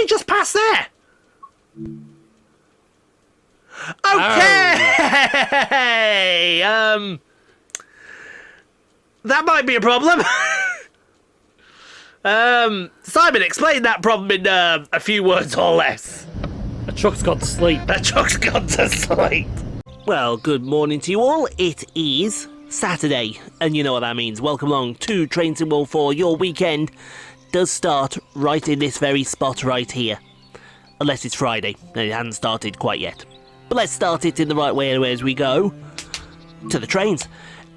we just pass there? Okay! Oh. That might be a problem. Simon, explain that problem in a few words or less. A truck's gone to sleep. That truck's gone to sleep. Well, good morning to you all. It is Saturday, and you know what that means. Welcome along to Train Sim World 4. Your weekend does start right in this very spot right here. Unless it's Friday, and it hasn't started quite yet. But let's start it in the right way anyway as we go to the trains.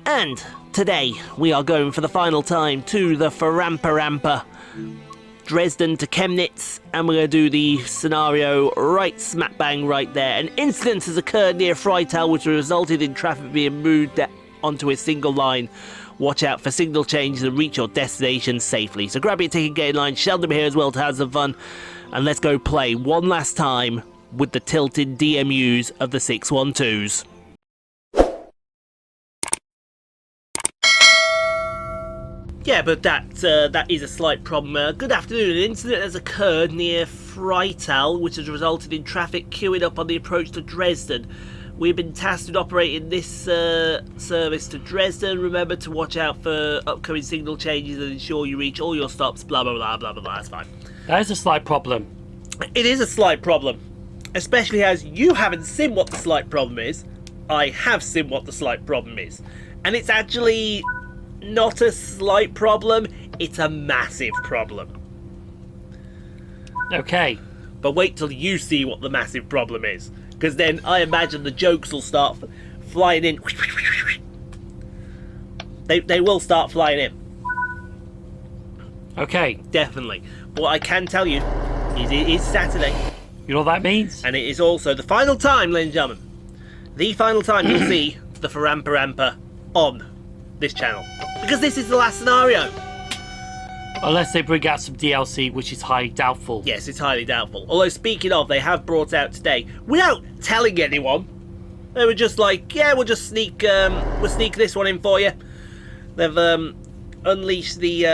And today we are going for the final time to the Thrandter Rampe, Dresden to Chemnitz, and we're going to do the scenario right smack bang right there. An incident has occurred near Thrandt which resulted in traffic being moved onto a single line. Watch out for signal changes and reach your destination safely. So grab your ticket, get in line, Sheldon here as well to have some fun, and let's go play one last time with the tilted DMUs of the 612s. Yeah, but that is a slight problem. Good afternoon. An incident has occurred near Thrandt, which has resulted in traffic queuing up on the approach to Dresden. We've been tasked with operating this service to Dresden. Remember to watch out for upcoming signal changes and ensure you reach all your stops. Blah blah blah blah blah blah. That's fine. That is a slight problem. It is a slight problem, especially as you haven't seen what the slight problem is. I have seen what the slight problem is, and it's actually not a slight problem, it's a massive problem. Okay. But wait till you see what the massive problem is, because then I imagine the jokes will start flying in. They will start flying in. Okay. Definitely. What I can tell you is it is Saturday. You know what that means? And it is also the final time, ladies and gentlemen. The final time you'll see the Thrandter Rampe on this channel. Because this is the last scenario. Unless they bring out some DLC, which is highly doubtful. Yes, it's highly doubtful. Although, speaking of, they have brought out today, without telling anyone, they were just like, yeah, we'll just sneak this one in for you. They've unleashed the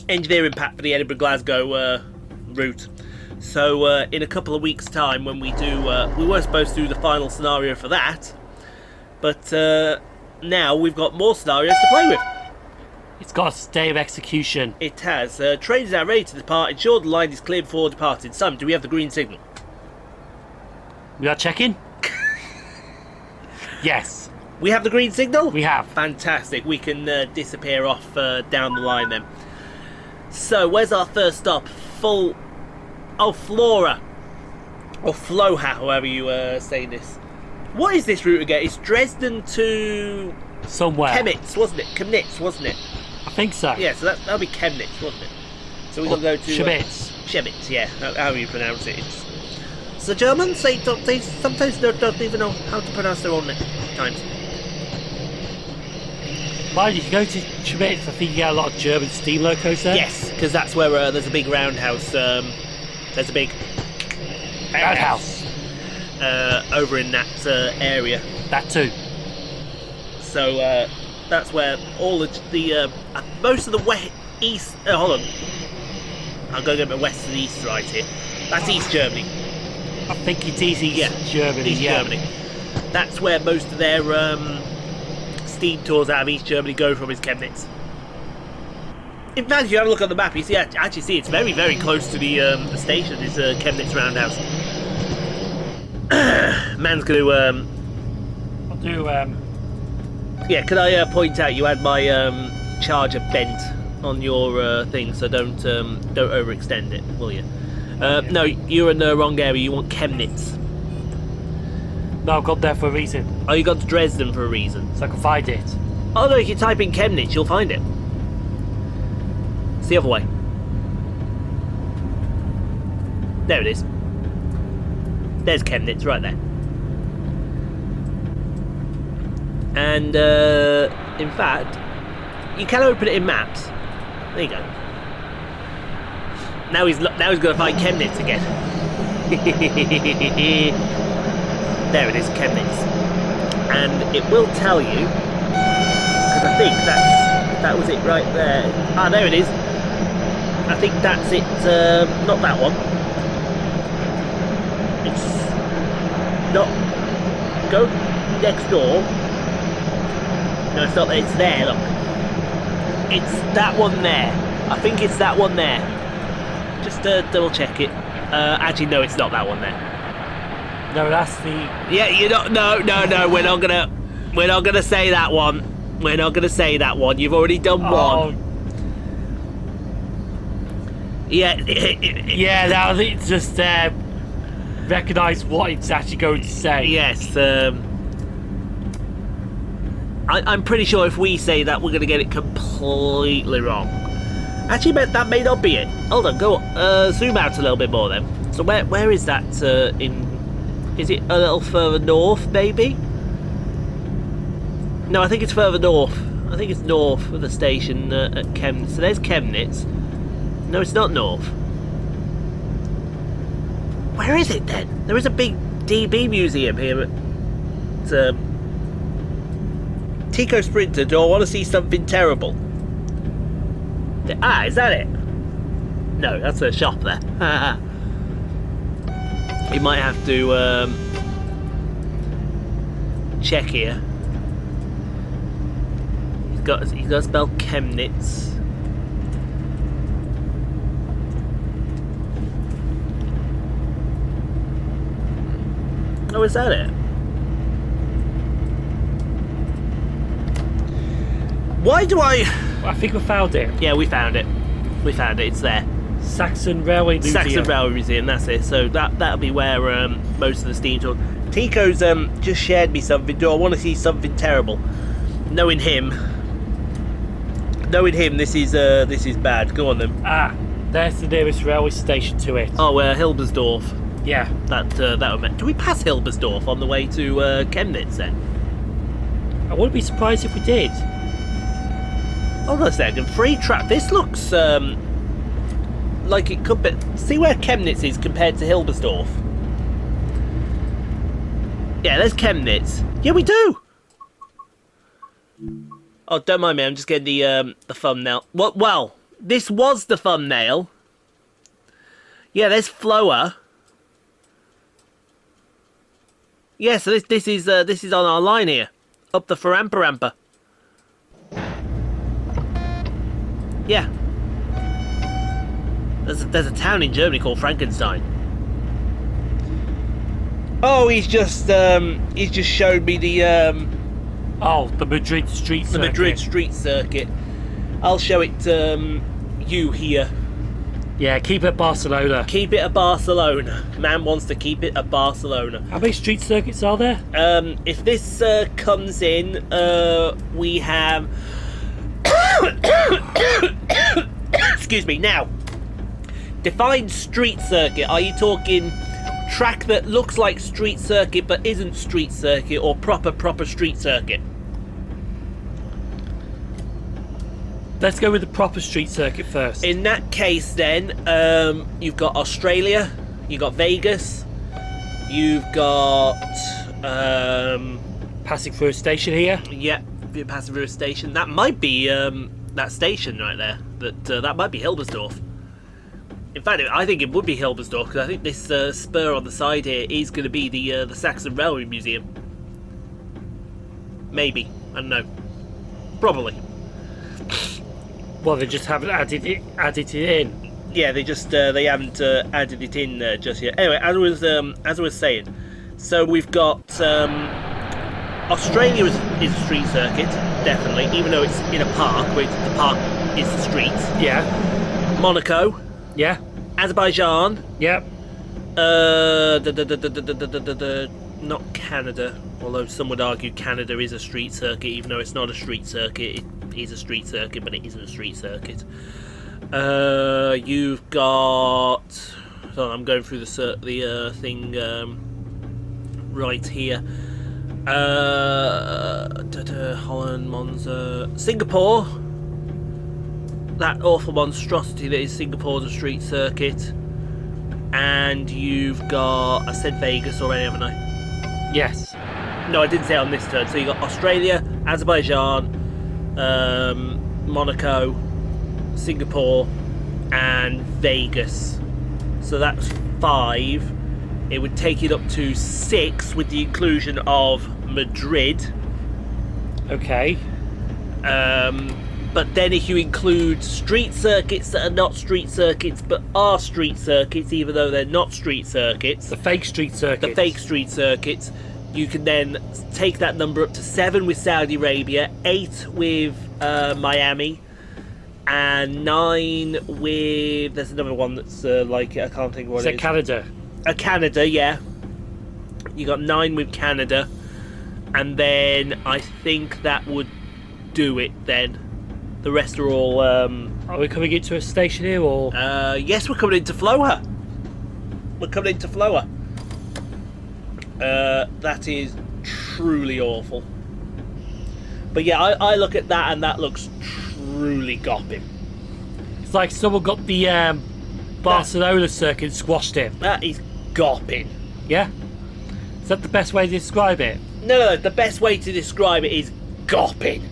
engineering pack for the Edinburgh-Glasgow route. So, in a couple of weeks' time, when we do, we were supposed to do the final scenario for that, but now we've got more scenarios to play with. It's got a stay of execution. It has. Train is now ready to depart. Ensure the line is clear before departing. Simon, do we have the green signal? We are checking? Yes. We have the green signal? We have. Fantastic. We can disappear off down the line then. So, where's our first stop? Flora. Or Floha, however you say this. What is this route again? It's Dresden to somewhere. Chemnitz, wasn't it? Chemnitz, wasn't it? I think so. Yeah, so that'll be Chemnitz, wasn't it? So we've got to go to Chemnitz. Chemnitz, yeah. How you pronounce it? So Germans, they sometimes don't even know how to pronounce their own times. Mind, if you go to Chemnitz, I think you get a lot of German steam locos there. Yes, because that's where there's a big roundhouse. There's a big roundhouse over in that area. That too. So that's where all the most of the east. Hold on, I'm going a bit west and east right here. That's East Germany. I think it's East Germany. East Germany. That's where most of their steam tours out of East Germany go from, is Chemnitz. In fact, if you have a look on the map, you see actually see it's very, very close to the station. Is Chemnitz Roundhouse. Man's going to. I'll do. Yeah, can I point out you had my charger bent on your thing, so don't overextend it, will you? No, you're in the wrong area. You want Chemnitz. No, I've gone there for a reason. Oh, you got to Dresden for a reason, so I can find it. Oh no, if you type in Chemnitz, you'll find it. It's the other way. There it is. There's Chemnitz right there. And in fact, you can open it in maps. There you go. Now he's going to find Chemnitz again. There it is, Chemnitz, and it will tell you, because I think that was it right there. Ah, there it is. I think that's it. Not that one. It's not. Go next door. No, it's not. It's there. Look. It's that one there. I think it's that one there. Just double check it. Actually, no, it's not that one there. No, that's the... Yeah, you're not... No, we're not gonna say that one. We're not gonna say that one. You've already done one. Yeah. Yeah, now it's just recognise what it's actually going to say. Yes, I'm pretty sure if we say that, we're gonna get it completely wrong. Actually, that may not be it. Hold on, go zoom out a little bit more then. So where is that in... Is it a little further north, maybe? No, I think it's further north. I think it's north of the station at Chemnitz. So there's Chemnitz. No, it's not north. Where is it then? There is a big DB museum here at Tico Sprinter. Do I want to see something terrible? Ah, is that it? No, that's a shop there. You might have to check here. He's got to spell Chemnitz. Oh, is that it? Why do I think we found it. Yeah, we found it. We found it. It's there. Saxon Railway Museum. Saxon Railway Museum, that's it. So that'll be where most of the steam tour. Tico's just shared me something. Do I want to see something terrible? Knowing him, this is bad. Go on then. Ah, there's the nearest railway station to it. Oh, Hilbersdorf. Yeah. That would mean. Do we pass Hilbersdorf on the way to Chemnitz then? I wouldn't be surprised if we did. Hold on a second. Free trap. This looks like it could be. See where Chemnitz is compared to Hilbersdorf. Yeah, there's Chemnitz. Yeah, we do. Oh, don't mind me. I'm just getting the thumbnail. Well, this was the thumbnail. Yeah, there's Flower. Yeah, so this is on our line here, up the Thrandter Rampe. Yeah. There's a town in Germany called Frankenstein. Oh, he's just showed me the the Madrid street circuit. The Madrid street circuit. I'll show it you here. Yeah, keep it Barcelona. Keep it at Barcelona. Man wants to keep it at Barcelona. How many street circuits are there? If this comes in, we have. Excuse me. Now, define street circuit. Are you talking track that looks like street circuit but isn't street circuit, or proper street circuit? Let's go with the proper street circuit first. In that case, then, you've got Australia, you've got Vegas, you've got passing through a station here. Yeah, passing through a station. That might be that station right there. That might be Hilbersdorf. In fact, I think it would be Hilbersdorf, because I think this spur on the side here is going to be the Saxon Railway Museum. Maybe, I don't know. Probably. Well, they just haven't added it in. Yeah, they haven't added it in just yet. Anyway, as I was saying, so we've got Australia is a street circuit, definitely, even though it's in a park, where the park is the streets. Yeah. Monaco. Yeah. Azerbaijan. Yep. Not Canada, although some would argue Canada is a street circuit, even though it's not a street circuit. It is a street circuit, but it isn't a street circuit. You've got. So I'm going through the thing right here. Holland, Monza, Singapore. That awful monstrosity that is Singapore's a street circuit. And you've got. I said Vegas already, haven't I? Yes. No, I didn't say it on this turn. So you got Australia, Azerbaijan, Monaco, Singapore, and Vegas. So that's 5. It would take it up to 6 with the inclusion of Madrid. Okay. But then if you include street circuits that are not street circuits but are street circuits, even though they're not street circuits, The fake street circuits. the fake street circuits, you can then take that number up to 7 with Saudi Arabia, 8 with Miami, and 9 with... There's another one that's like I can't think of what Is it it is. Canada? Canada, yeah. You got 9 with Canada, and then I think that would do it then. The rest are all... Are we coming into a station here, or...? yes, we're coming into Flower. We're coming into Flower. That is truly awful. But yeah, I look at that and that looks truly gopping. It's like someone got the Barcelona circuit and squashed it. That is gopping. Yeah? Is that the best way to describe it? No, the best way to describe it is gopping.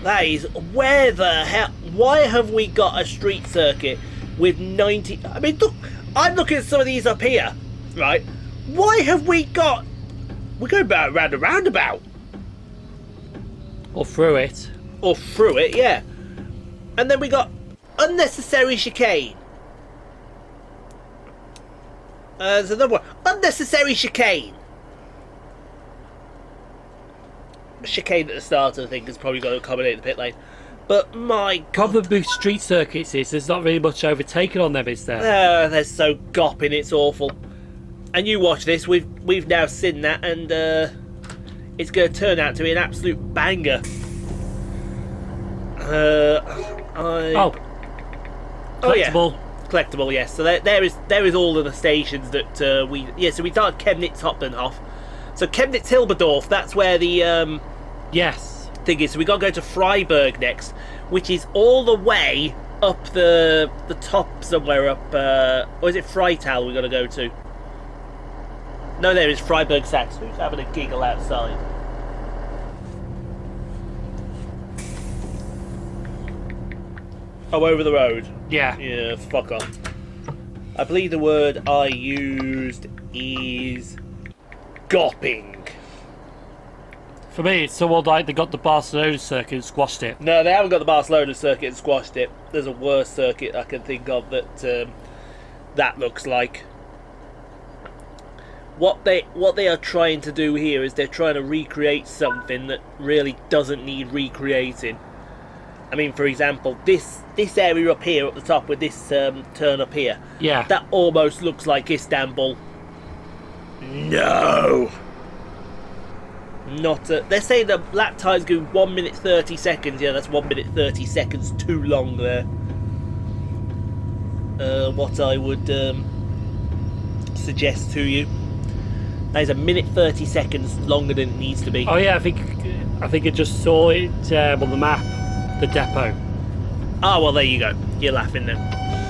That is, where the hell... Why have we got a street circuit with 90... I mean, look, I'm looking at some of these up here, right? Why have we got... We're going around a roundabout. Or through it? Or through it, yeah. And then we got unnecessary chicane. There's another one. Unnecessary chicane. Chicane at the start, I think, has probably got to accommodate the pit lane. But my God, Problem with street circuits is there's not really much overtaken on them, is there? they're so gopping, it's awful. And you watch this, we've now seen that, and it's going to turn out to be an absolute banger. Oh, collectible. Yeah. Collectible, yes. So there is all of the stations that so we start at Chemnitz Hbf. So Chemnitz Hbf, that's where the Yes. thing is. So we got to go to Freiburg next, which is all the way up the top somewhere up. Or is it Freital we got to go to? No, there is Freiburg Sachs. Who's having a giggle outside? Oh, over the road. Yeah. Yeah, fuck off. I believe the word I used is gopping. For me, it's someone like they got the Barcelona circuit and squashed it. No, they haven't got the Barcelona circuit and squashed it. There's a worse circuit I can think of that that looks like. What they are trying to do here is they're trying to recreate something that really doesn't need recreating. I mean, for example, this area up here at the top with this turn up here. Yeah. That almost looks like Istanbul. No. Not. They're saying the lap time's going 1 minute 30 seconds. Yeah, that's 1 minute 30 seconds too long there. What I would suggest to you. That is 1 minute 30 seconds longer than it needs to be. Oh yeah, I think I just saw it on the map, the depot. Oh, well, there you go. You're laughing then,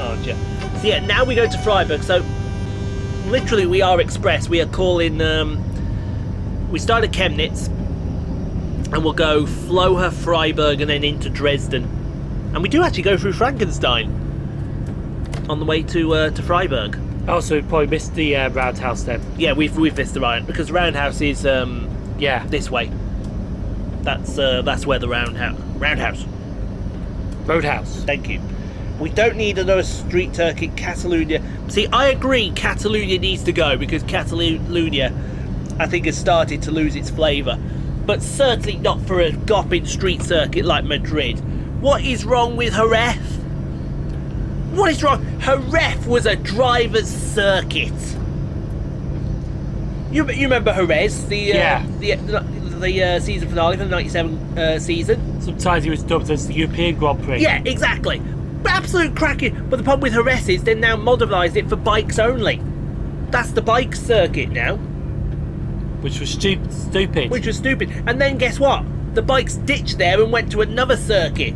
aren't you? So yeah, now we go to Freiburg. So literally we are express. We are calling... we start at Chemnitz and we'll go Floher, Freiburg and then into Dresden. And we do actually go through Frankenstein on the way to Freiburg. Oh, so we probably missed the roundhouse then. Yeah, we've missed the round because the roundhouse is Yeah. this way. That's where the roundhouse. Roadhouse. Thank you. We don't need another street circuit. Catalonia. See, I agree. Catalonia needs to go because Catalonia, I think, has started to lose its flavour. But certainly not for a gopping street circuit like Madrid. What is wrong with Jerez? What is wrong? Jerez was a driver's circuit. You remember Jerez? The season finale for the '97 season. Sometimes he was dubbed as the European Grand Prix. Yeah, exactly. Absolute cracking. But the problem with Jerez is they've now modernised it for bikes only. That's the bike circuit now. Which was stupid. Which was stupid. And then guess what? The bikes ditched there and went to another circuit.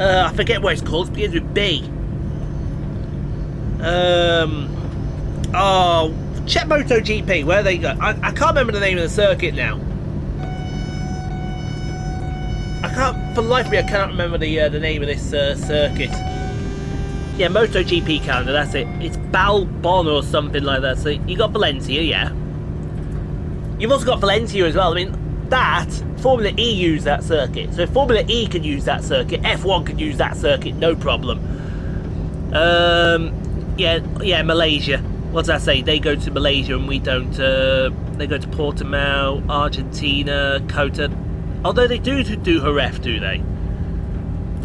I forget what it's called. It begins with B. Check MotoGP. Where they go? I can't remember the name of the circuit now. For the life of me, I cannot remember the name of this circuit. Yeah, MotoGP calendar, that's it. It's Balbon or something like that. So you got Valencia, yeah. You've also got Valencia as well. I mean, that, Formula E use that circuit. So if Formula E can use that circuit, F1 can use that circuit, no problem. Yeah, Malaysia. What does that say? They go to Malaysia and we don't. They go to Portimao, Argentina, Kota. Although they do Jerez, do they?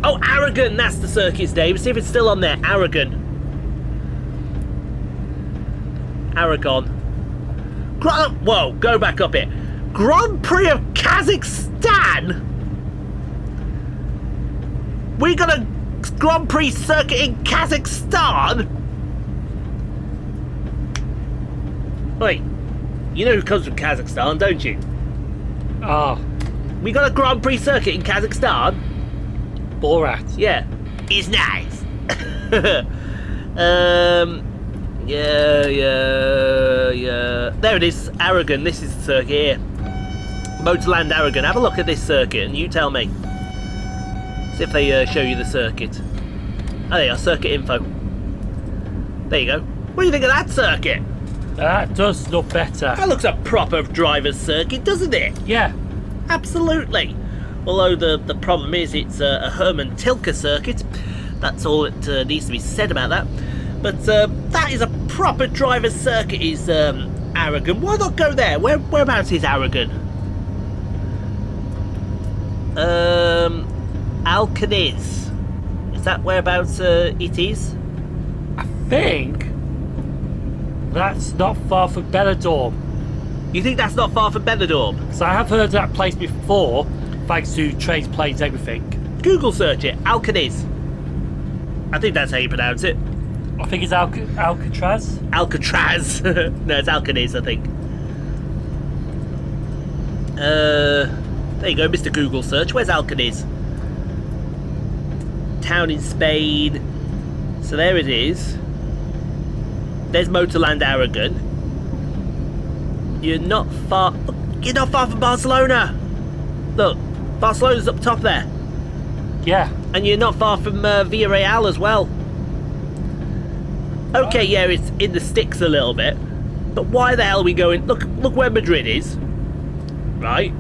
Oh, Aragon, that's the circuit's name. See if it's still on there. Aragon. Whoa, go back up it. Grand Prix of Kazakhstan? We got a Grand Prix circuit in Kazakhstan? Wait, you know who comes from Kazakhstan, don't you? Oh. We got a Grand Prix circuit in Kazakhstan? Borat. Yeah. It's nice. Yeah. There it is, Aragon. This is the circuit here. Motorland Aragon. Have a look at this circuit and you tell me. See if they show you the circuit. Oh, there you are, circuit info. There you go. What do you think of that circuit? That does look better. That looks a proper driver's circuit, doesn't it? Yeah. Absolutely. Although the problem is it's a Herman Tilke circuit. That's all that needs to be said about that. But that is a proper driver's circuit, is Aragon. Why not go there? Whereabouts is Aragon? Alcaniz. Is that whereabouts it is? I think that's not far from Benidorm. You think that's not far from Benidorm? So I have heard of that place before, thanks to trains, planes, everything. Google search it. Alcaniz. I think that's how you pronounce it. I think it's Alcatraz. Alcatraz. No, it's Alcaniz, I think. There you go, Mr. Google search. Where's Alcaniz? Town in Spain. So there it is. There's Motorland Aragon. You're not far from Barcelona. Look, Barcelona's up top there. Yeah. And you're not far from Villarreal as well. Okay, yeah, it's in the sticks a little bit. But why the hell are we going... Look where Madrid is. Right?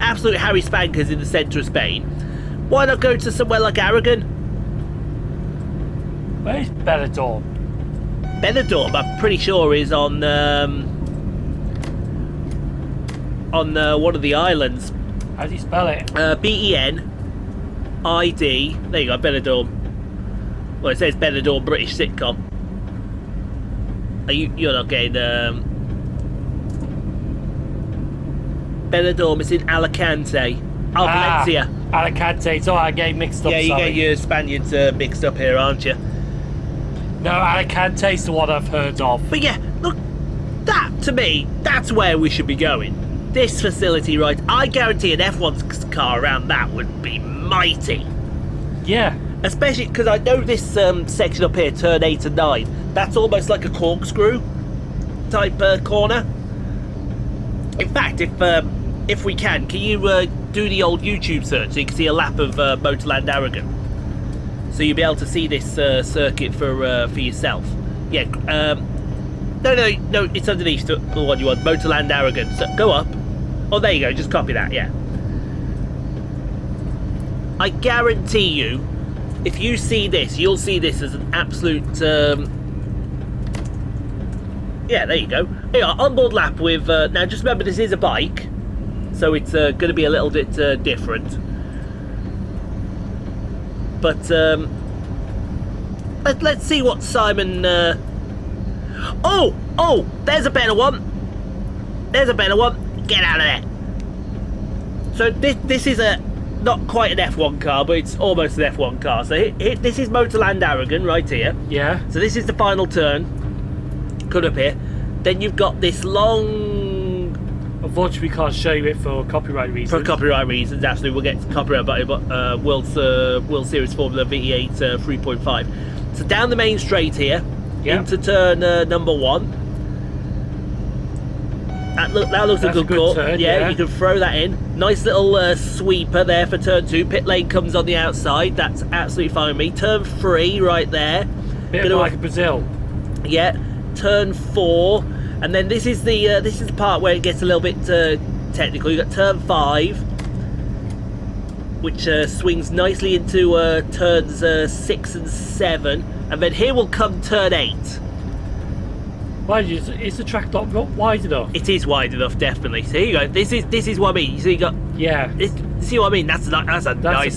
Absolute Harry Spankers in the centre of Spain. Why not go to somewhere like Aragon? Where's Benidorm? Benidorm, I'm pretty sure, is on one of the islands. How do you spell it? B-E-N-I-D. There you go, Benidorm. Well, it says Benidorm British sitcom. You're not getting Benidorm is in Alicante. Oh, Valencia. Alicante. It's alright, I get mixed up. Yeah, you get your Spaniards mixed up here, aren't you? No, Alicante's the one I've heard of. But yeah, look, that to me, that's where we should be going. This facility, right? I guarantee an F1 car around that would be mighty. Yeah. Especially because I know this section up here, turn 8 and 9, that's almost like a corkscrew type corner. In fact, if we can you do the old YouTube search so you can see a lap of Motorland Aragon? So you'll be able to see this circuit for yourself. Yeah. No, it's underneath the one you want, Motorland Aragon. So go up. Oh, there you go. Just copy that. Yeah. I guarantee you, if you see this, you'll see this as an absolute. Yeah, there you go. Here you are, onboard lap with. Now, just remember, this is a bike, so it's going to be a little bit different. But let's see what Simon. Oh, there's a better one. There's a better one. Get out of there. So this is not quite an F1 car, but it's almost an F1 car. So this is Motorland Aragon right here. Yeah. So this is the final turn. Cut up here. Then you've got this long. Unfortunately, we can't show you it for copyright reasons. For copyright reasons, absolutely. We'll get copyright by World Series Formula V8 3.5. So down the main straight here, into turn number 1. That looks That's a a good good call. turn, Yeah, yeah. you can throw that in. Nice little sweeper there for turn 2. Pit lane comes on the outside. That's absolutely fine with me. Turn 3 right there. Bit of like a Brazil. Yeah. Turn 4, and then this is the part where it gets a little bit technical. You got turn 5, which swings nicely into turns 6 and 7, and then here will come turn 8. Is the track not wide enough? It is wide enough, definitely. So here you go. This is what I mean. So you got see what I mean? That's nice.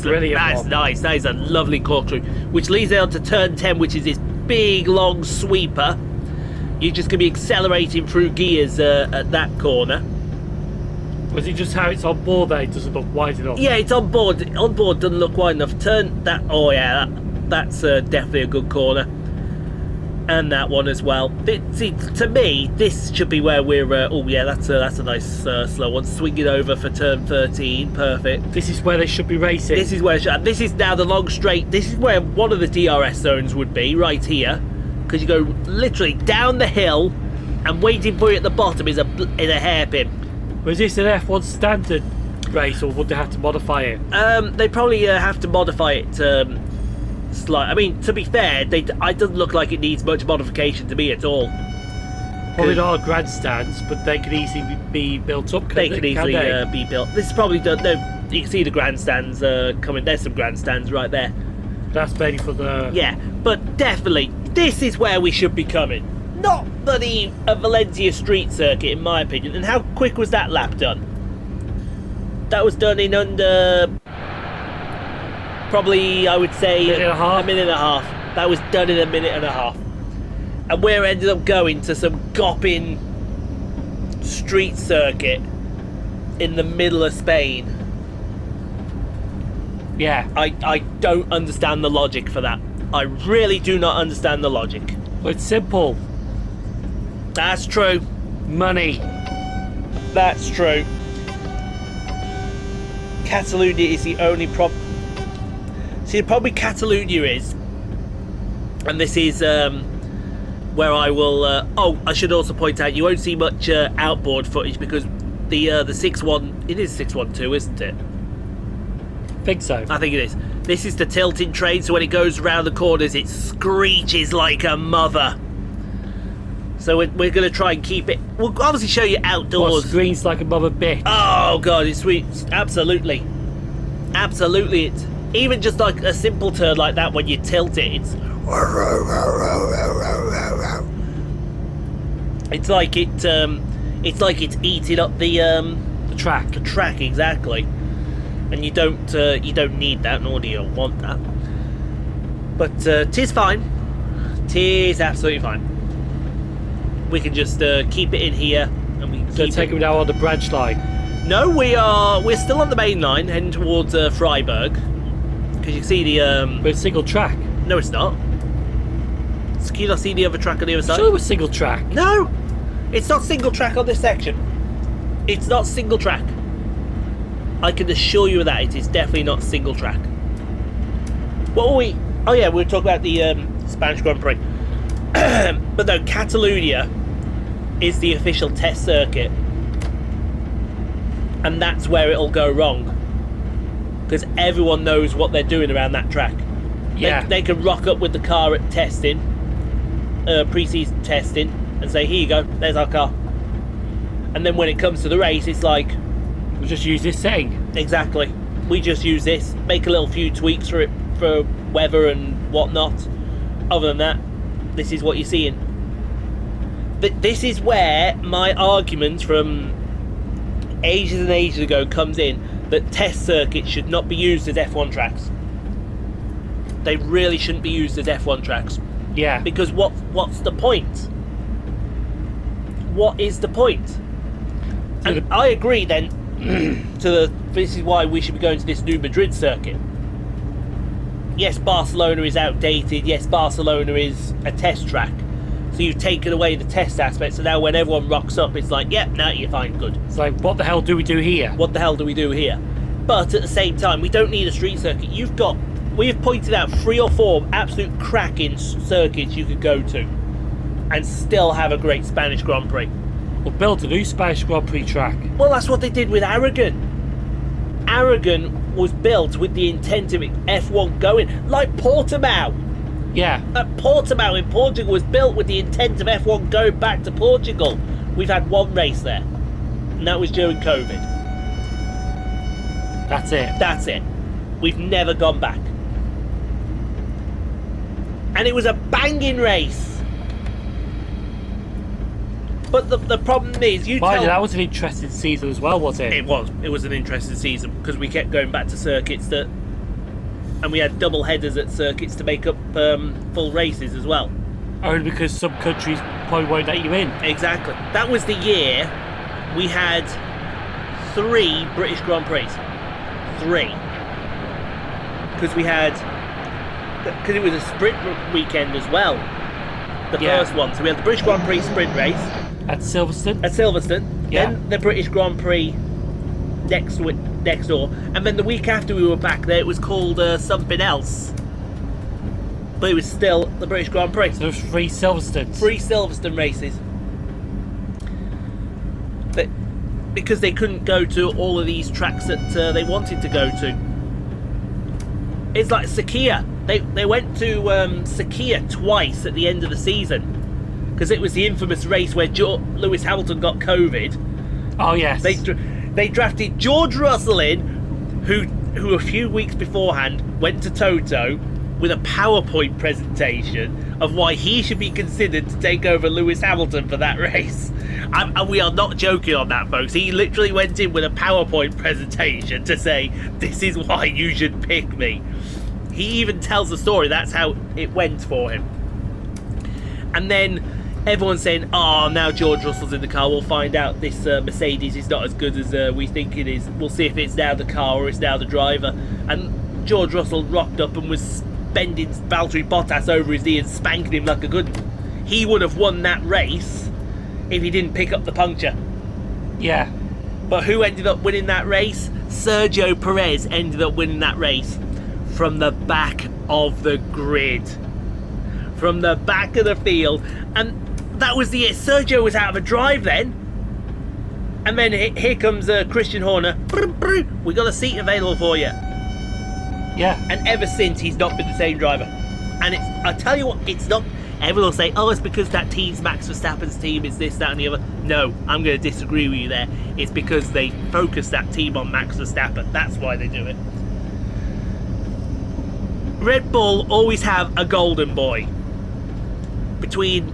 Brilliant. That's nice. That is a lovely corkscrew, which leads down to turn 10, which is this big long sweeper. You're just going to be accelerating through gears at that corner. Was it just how it's on board that it doesn't look wide enough? Yeah, it's on board. On board doesn't look wide enough. Turn that. Oh yeah, that's definitely a good corner. And that one as well. See, to me, this should be where we're. Oh yeah, that's a nice slow one. Swing it over for turn 13. Perfect. This is where they should be racing. This is where. This is now the long straight. This is where one of the DRS zones would be, right here, because you go literally down the hill, and waiting for you at the bottom is a hairpin. Was this an F1 standard race, or would they have to modify it? They probably have to modify it. I mean, to be fair, it doesn't look like it needs much modification to me at all. Well, there are grandstands, but they could easily be built up. They could easily be built. This is probably done. No, you can see the grandstands coming. There's some grandstands right there. That's mainly for the. Yeah, but definitely, this is where we should be coming. Not bloody a Valencia street circuit, in my opinion. And how quick was that lap done? That was done in under. Probably, I would say, a minute and a half. That was done in a minute and a half. And we ended up going to some gopping street circuit in the middle of Spain. Yeah. I don't understand the logic for that. I really do not understand the logic. Well, it's simple. That's true. Money. That's true. Catalonia is the only problem. See, the problem with Catalonia is, and this is where I will. I should also point out you won't see much outboard footage because the 6.1. It is 6.12, isn't it? I think so. I think it is. This is the tilting train, so when it goes around the corners, it screeches like a mother. So we're going to try and keep it. We'll obviously show you outdoors. What screams like a mother bitch? Oh god, it's sweet. Absolutely, absolutely. It's even just like a simple turn like that when you tilt it. It's like it's eating up the track. The track, exactly. And you don't need that, nor do you want that. But tis fine. Tis absolutely fine. We can just keep it in here, and we can take them down on the branch line. No, we're still on the main line, heading towards Freiburg. Because you can see the But it's single track. No, it's not. Can you not see the other track on the other side? Sure, it was single track. No, it's not single track on this section. It's not single track. I can assure you of that. It is definitely not single track. What were we? Oh yeah, we were talking about the Spanish Grand Prix. But no, Catalonia is the official test circuit, and that's where it'll go wrong. Because everyone knows what they're doing around that track. Yeah. They can rock up with the car at testing, pre-season testing, and say, here you go, there's our car. And then when it comes to the race, it's like, we just use this setting. Exactly. We just use this, make a little few tweaks for it, for weather and whatnot. Other than that, this is what you're seeing. But this is where my argument from ages and ages ago comes in, that test circuits should not be used as F1 tracks. They really shouldn't be used as F1 tracks. Yeah. Because what's the point? What is the point? And I agree then this is why we should be going to this new Madrid circuit. Yes, Barcelona is outdated. Yes, Barcelona is a test track. So you've taken away the test aspect, so now when everyone rocks up, it's like, yep, now you're fine, good. It's like, what the hell do we do here? What the hell do we do here? But at the same time, we don't need a street circuit. We have pointed out 3 or 4 absolute cracking circuits you could go to and still have a great Spanish Grand Prix. Or build a new Spanish Grand Prix track. Well, that's what they did with Aragon. Aragon was built with the intent of F1 going, like Portimao. Yeah. Portimao in Portugal was built with the intent of F1 going back to Portugal. We've had one race there, and that was during COVID. That's it. That's it. We've never gone back. And it was a banging race. But the problem is, that was an interesting season as well, was it? It was. It was an interesting season because we kept going back to circuits and we had double headers at circuits to make up full races as well. Only because some countries probably won't let you in. Exactly. That was the year we had 3 British Grand Prix. 3. Because it was a sprint weekend as well. The first one. So we had the British Grand Prix sprint race. At Silverstone? At Silverstone. Yeah. Then the British Grand Prix next door. And then the week after we were back there, it was called something else. But it was still the British Grand Prix. So there was 3 Silverstones. 3 Silverstone races. But because they couldn't go to all of these tracks that they wanted to go to. It's like Sakhir. They went to Sakhir twice at the end of the season. Because it was the infamous race where Lewis Hamilton got COVID. Oh, yes. They drafted George Russell in, who a few weeks beforehand went to Toto with a PowerPoint presentation of why he should be considered to take over Lewis Hamilton for that race. And we are not joking on that, folks. He literally went in with a PowerPoint presentation to say, this is why you should pick me. He even tells the story. That's how it went for him. And then everyone's saying, oh, now George Russell's in the car. We'll find out this Mercedes is not as good as we think it is. We'll see if it's now the car or it's now the driver. And George Russell rocked up and was bending Valtteri Bottas over his knee and spanking him like a good one. He would have won that race if he didn't pick up the puncture. Yeah. But who ended up winning that race? Sergio Perez ended up winning that race from the back of the grid. From the back of the field. And that was the year. Sergio was out of a drive then. And then here comes Christian Horner. We got a seat available for you. Yeah. And ever since, he's not been the same driver. And I tell you what, it's not. Everyone will say, oh, it's because that team's Max Verstappen's team, is this, that, and the other. No, I'm going to disagree with you there. It's because they focus that team on Max Verstappen. That's why they do it. Red Bull always have a golden boy. Between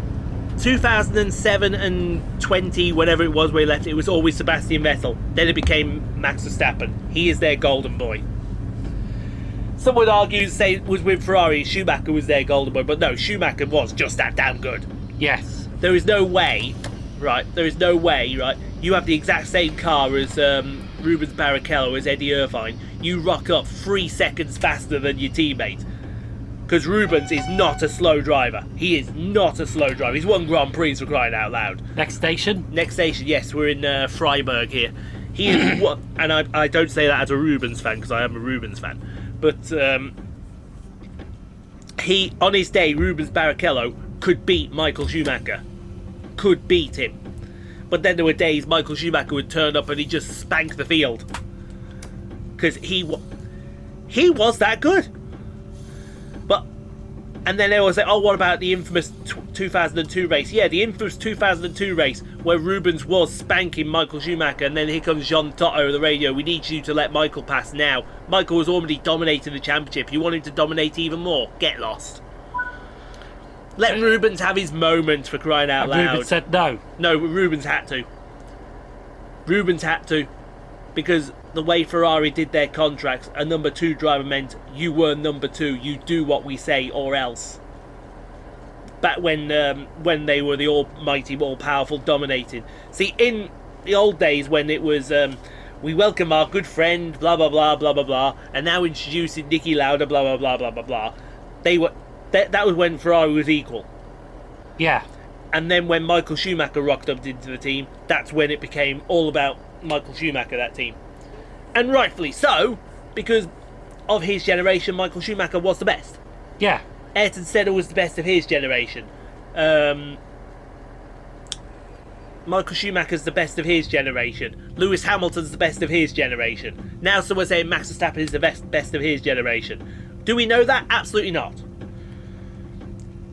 2007 and 20, whatever it was where he left, it was always Sebastian Vettel. Then it became Max Verstappen. He is their golden boy. Some would argue, say it was with Ferrari, Schumacher was their golden boy, but no, Schumacher was just that damn good. Yes. There is no way, right? You have the exact same car as Rubens Barrichello, as Eddie Irvine. You rock up 3 seconds faster than your teammate. Because Rubens is not a slow driver. He is not a slow driver. He's won Grand Prix, for crying out loud. Next station? Next station, yes. We're in Freiburg here. He is what, and I don't say that as a Rubens fan, because I am a Rubens fan. But he, on his day, Rubens Barrichello could beat Michael Schumacher. Could beat him. But then there were days Michael Schumacher would turn up and he'd just spank the field. Because he was that good. But, and then they always say, oh, what about the infamous 2002 race? Yeah, the infamous 2002 race where Rubens was spanking Michael Schumacher, and then here comes Jean Todt over the radio. We need you to let Michael pass now. Michael was already dominating the championship. You want him to dominate even more? Get lost. Let Rubens have his moment, for crying out loud. Rubens said no. No, Rubens had to. Rubens had to. Because the way Ferrari did their contracts, a number 2 driver meant you were number 2. You do what we say or else. Back when they were the almighty, all-powerful, dominating. See, in the old days when it was, we welcome our good friend, blah, blah, blah, blah, blah, blah, and now introducing Niki Lauda, blah, blah, blah, blah, blah, blah, they were... That was when Ferrari was equal. Yeah. And then when Michael Schumacher rocked up into the team, that's when it became all about Michael Schumacher, that team. And rightfully so, because of his generation, Michael Schumacher was the best. Yeah. Ayrton Senna was the best of his generation. Michael Schumacher's the best of his generation. Lewis Hamilton's the best of his generation. Now someone's saying Max Verstappen is the best of his generation. Do we know that? Absolutely not.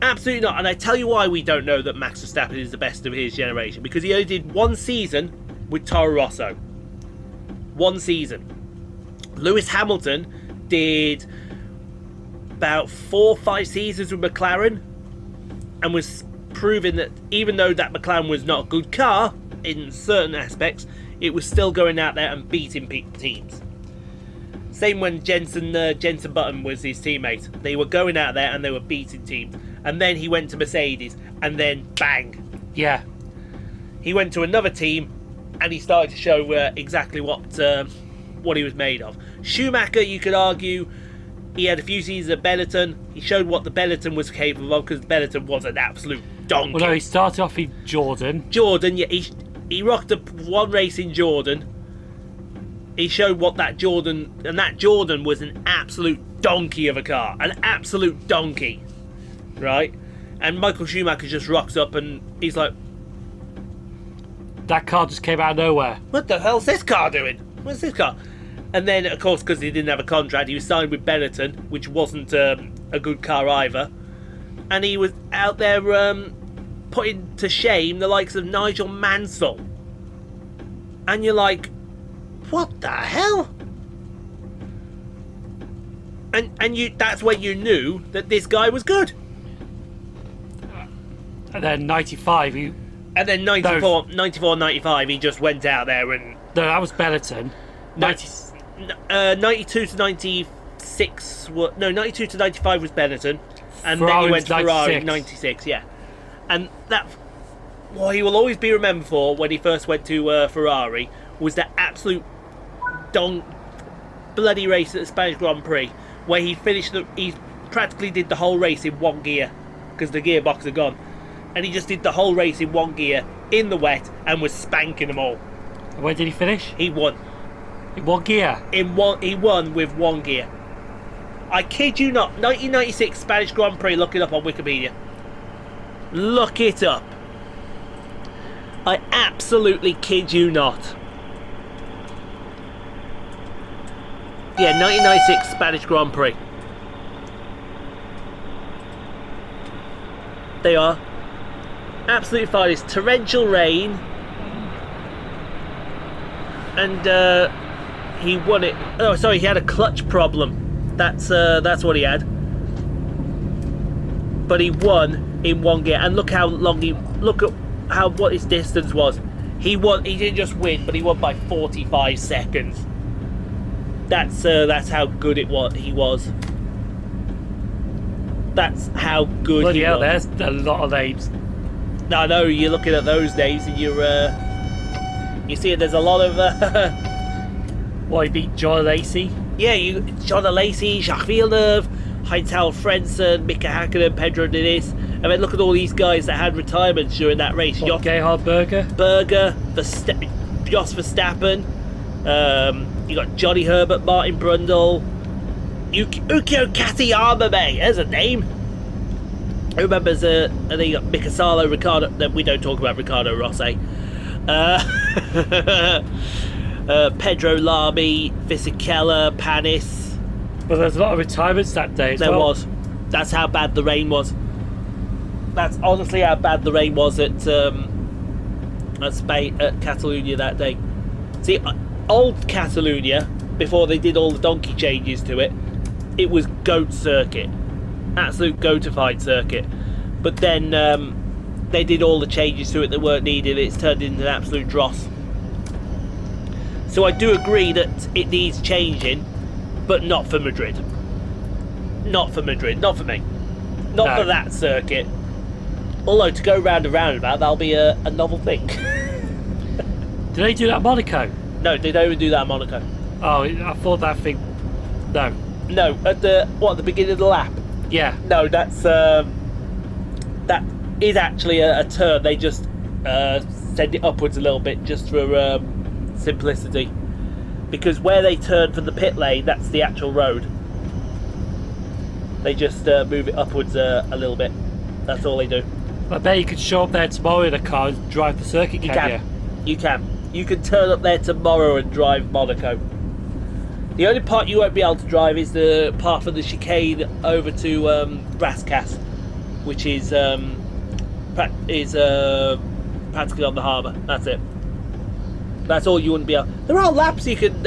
Absolutely not. And I tell you why we don't know that Max Verstappen is the best of his generation. Because he only did one season with Toro Rosso. One season. Lewis Hamilton did about 4 or 5 seasons with McLaren and was proving that even though that McLaren was not a good car in certain aspects, it was still going out there and beating teams. Same when Jenson Button was his teammate. They were going out there and they were beating teams. And then he went to Mercedes and then bang. Yeah. He went to another team and he started to show exactly what he was made of. Schumacher, you could argue, he had a few seasons at Benetton. He showed what the Benetton was capable of because Benetton was an absolute donkey. Well, no, he started off in Jordan. Yeah, he rocked up one race in Jordan. He showed what that Jordan was an absolute donkey of a car. An absolute donkey. Right? And Michael Schumacher just rocks up and he's like, that car just came out of nowhere. what the hell's this car doing? What's this car? And then, of course, because he didn't have a contract, he was signed with Benetton, which wasn't a good car either. And he was out there putting to shame the likes of Nigel Mansell. And you're like, what the hell? And that's when you knew that this guy was good. And then 95, And then 94, 95, he just went out there and... No, that was Benetton. 92 to 96... 92 to 95 was Benetton. And Ferrari then he went to Ferrari 96. 96, yeah. And that... What he will always be remembered for when he first went to Ferrari was that absolute bloody race at the Spanish Grand Prix where he practically did the whole race in one gear because the gearbox had gone. And he just did the whole race in one gear in the wet and was spanking them all. Where did he finish? He won. In what gear? He won with one gear. I kid you not. 1996 Spanish Grand Prix. Look it up on Wikipedia. Look it up. I absolutely kid you not. Yeah, 1996 Spanish Grand Prix. They are absolutely fine. It's torrential rain, and he won it. Oh, sorry, he had a clutch problem. That's what he had. But he won in one gear, and look how long what his distance was. He won. He didn't just win, but he won by 45 seconds. That's how good it was. He was. That's how good Bloody he hell, was. there's a lot of names. I know, you're looking at those names and you see there's a lot of He beat John Lacey. yeah, John Lacey, Jacques Villeneuve, Heinz-Harald Frentzen, Mika Hakkinen, Pedro Diniz. I mean, look at all these guys that had retirements during that race. Gerhard Berger, Jos Verstappen, you got Johnny Herbert, Martin Brundle, Ukio Katayama, mate, there's a name. Who remembers, and then you got Mika Salo, Ricardo, we don't talk about Ricardo Rossi, Pedro Lamy, Fisichella, Panis. but there's a lot of retirements that day as well. There was. That's how bad the rain was. That's honestly how bad the rain was at Spain, at Catalonia that day. See, old Catalonia, before they did all the donkey changes to it, it was goat circuit. Absolute goatified circuit. But then they did all the changes to it that weren't needed. It's turned into an absolute dross. So I do agree that it needs changing, but not for Madrid. Not for Madrid. Not for me. Not for that circuit. Although to go round and roundabout, that'll be a novel thing. Did they do that at Monaco? No, they don't even do that at Monaco. Oh, I thought that thing. No. No, at the beginning of the lap. Yeah. No, that's that is actually a turn. They just send it upwards a little bit just for simplicity, because where they turn from the pit lane, that's the actual road. They just move it upwards a little bit. That's all they do. I bet you could show up there tomorrow in a car and drive the circuit, can you? You can. You can turn up there tomorrow and drive Monaco. The only part you won't be able to drive is the part from the chicane over to Rascasse, which is practically on the harbour. That's it. That's all you wouldn't be able. There are laps you can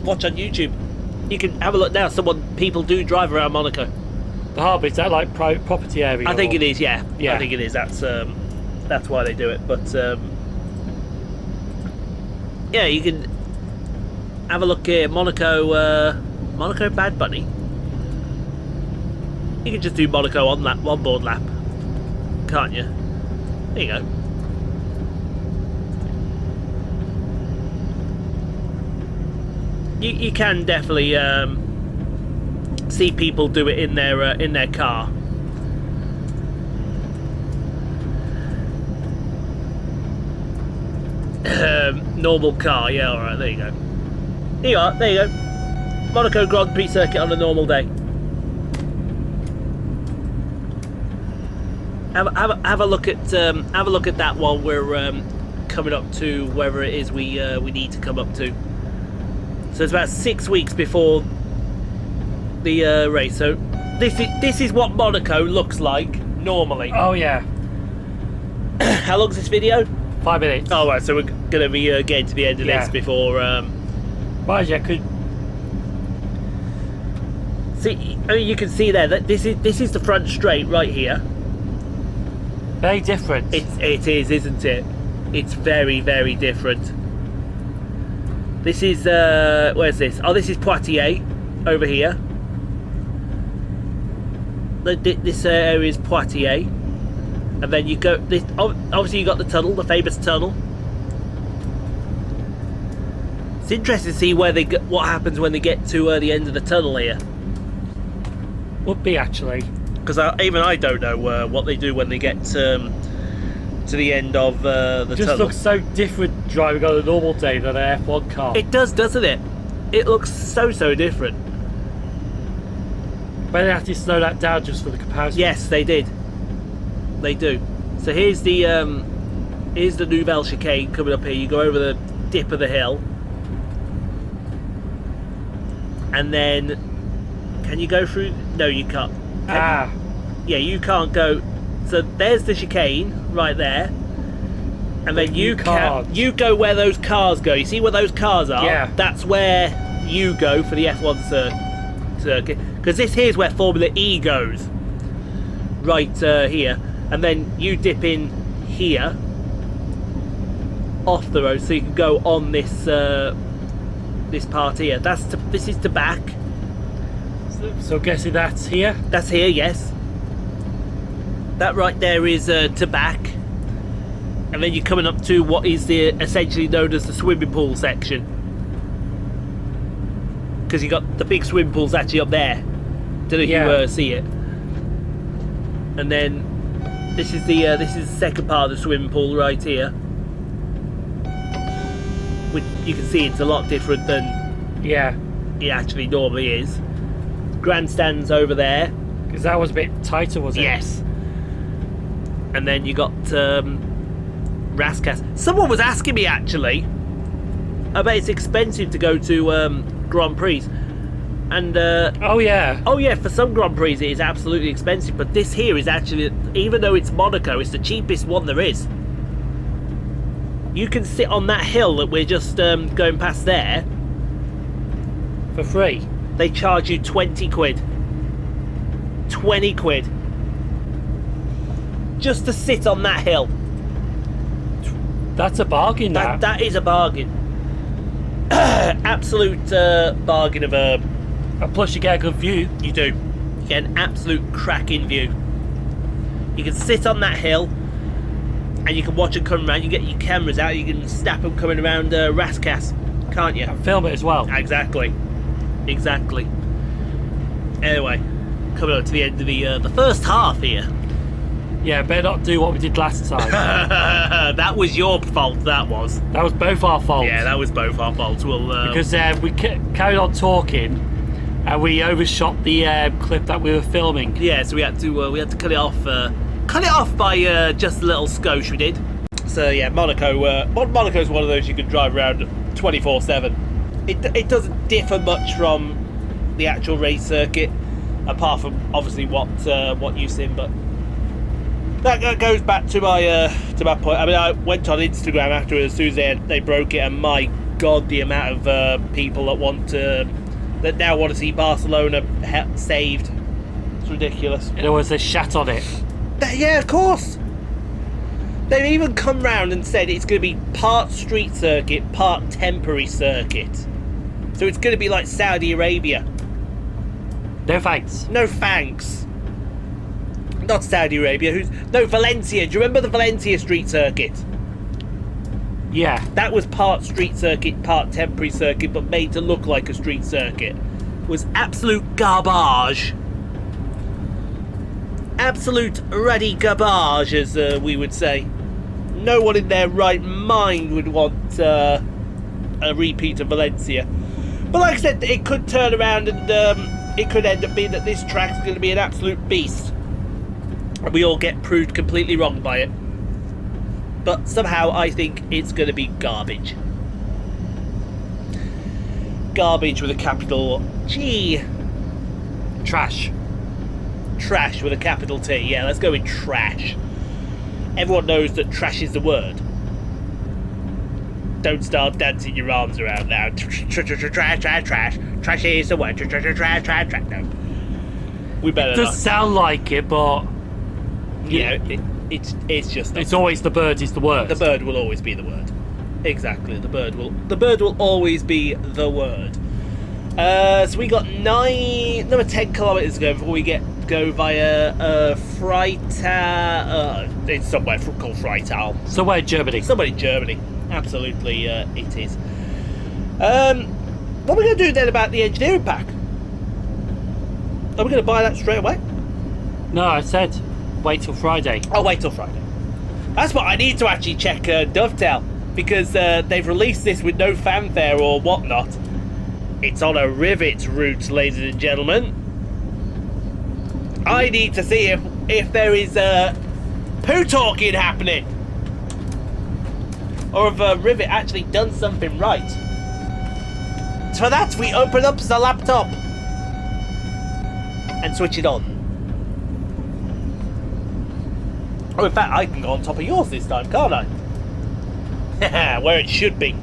watch on YouTube. You can have a look now. People do drive around Monaco. The harbour, is that like private property area? I think it is. Yeah. Yeah. I think it is. That's why they do it. But yeah, you can have a look here. Monaco Bad Bunny. You can just do Monaco on that one board lap, can't you? There you go. You can definitely see people do it in their car. Normal car, yeah, all right. There you go. Here you are. There you go. Monaco Grand Prix circuit on a normal day. Have a look at that while we're coming up to wherever it is we need to come up to. So it's about 6 weeks before the race. So this is what Monaco looks like normally. Oh yeah. How long's this video? 5 minutes. Oh right, so we're gonna be getting to the end of this before. Well, yeah, could see. I mean, you can see there that this is the front straight right here. very different. It is, isn't it? It's very, very different. This is where's this? Oh, this is Poitiers over here. This area is Poitiers, and then you go. Obviously, you got the tunnel, the famous tunnel. It's interesting to see what happens when they get to the end of the tunnel here. Would be actually, because even I don't know what they do when they get to the end of the tunnel. It just looks so different driving on a normal day than an F1 car. It does, doesn't it? It looks so different. But they have to slow that down just for the comparison. Yes, they did. They do. So here's the Nouvelle chicane coming up here. You go over the dip of the hill, and then can you go through? No, you can't. Yeah, you can't go. So there's the chicane right there, and then you go where those cars go. You see where those cars are? Yeah. That's where you go for the F1 circuit. Because this here's where Formula E goes. Right here. And then you dip in here off the road, so you can go on this this part here. This is to back. So I'm guessing that's here? That's here, yes. That right there is to back, and then you're coming up to what is essentially known as the swimming pool section, because you got the big swimming pools actually up there. Don't know if you see it. And then this is the second part of the swimming pool right here, which you can see it's a lot different than it actually normally is. Grandstands over there, because that was a bit tighter, was it? Yes. And then you got Rascasse. Someone was asking me actually. I bet it's expensive to go to Grand Prix, and oh yeah, for some Grand Prix it is absolutely expensive. But this here is actually, even though it's Monaco, it's the cheapest one there is. You can sit on that hill that we're just going past there for free. They charge you 20 quid. 20 quid. Just to sit on that hill. That's a bargain. That is a bargain. Absolute bargain of a. And plus, you get a good view. You do. You get an absolute cracking view. You can sit on that hill, and you can watch them come around. You get your cameras out. You can snap them coming around Rascasse, can't you? And film it as well. Exactly. Anyway, coming up to the end of the first half here. Yeah, better not do what we did last time. That was your fault. That was both our faults. Yeah, that was both our faults. Because we carried on talking, and we overshot the clip that we were filming. Yeah, so we had to cut it off cut it off by just a little skosh we did. So yeah, Monaco. Monaco's one of those you can drive around 24/7. It doesn't differ much from the actual race circuit, apart from obviously what you've seen. But that goes back to my point. I mean, I went on Instagram after as soon as they broke it, and my God, the amount of people that now want to see Barcelona saved. It's ridiculous. There was a shat on it. Yeah, of course. They've even come round and said it's going to be part street circuit, part temporary circuit. So it's going to be like Saudi Arabia. No thanks. No thanks. Not Saudi Arabia. No, Valencia. Do you remember the Valencia street circuit? Yeah. That was part street circuit, part temporary circuit, but made to look like a street circuit. It was absolute garbage. Absolute ruddy garbage, as we would say. No one in their right mind would want a repeat of Valencia. But like I said, it could turn around and it could end up being that this track's going to be an absolute beast. And we all get proved completely wrong by it. But somehow I think it's going to be garbage. Garbage with a capital G. Trash. Trash with a capital T. Yeah, let's go with trash. Everyone knows that trash is the word. Don't start dancing your arms around now. Trash, trash, trash. Trash is the word. Trash, trash, trash. No. We better It does not. sound like it, but Yeah, it's just not. it's always the bird is the word. The bird will always be the word. Exactly, the bird will always be the word. So we got another 10 kilometers to go before we go via Freital. It's somewhere called Freital. Somewhere in Germany. Somewhere in Germany. Absolutely, it is. What are we going to do then about the engineering pack? Are we going to buy that straight away? No, I said wait till Friday. I'll wait till Friday. That's what I need to actually check Dovetail, because they've released this with no fanfare or whatnot. It's on a rivet route, ladies and gentlemen. I need to see if there is poo talking happening, or if rivet actually done something right. So for that, we open up the laptop and switch it on. Oh, in fact, I can go on top of yours this time, can't I? Where it should be.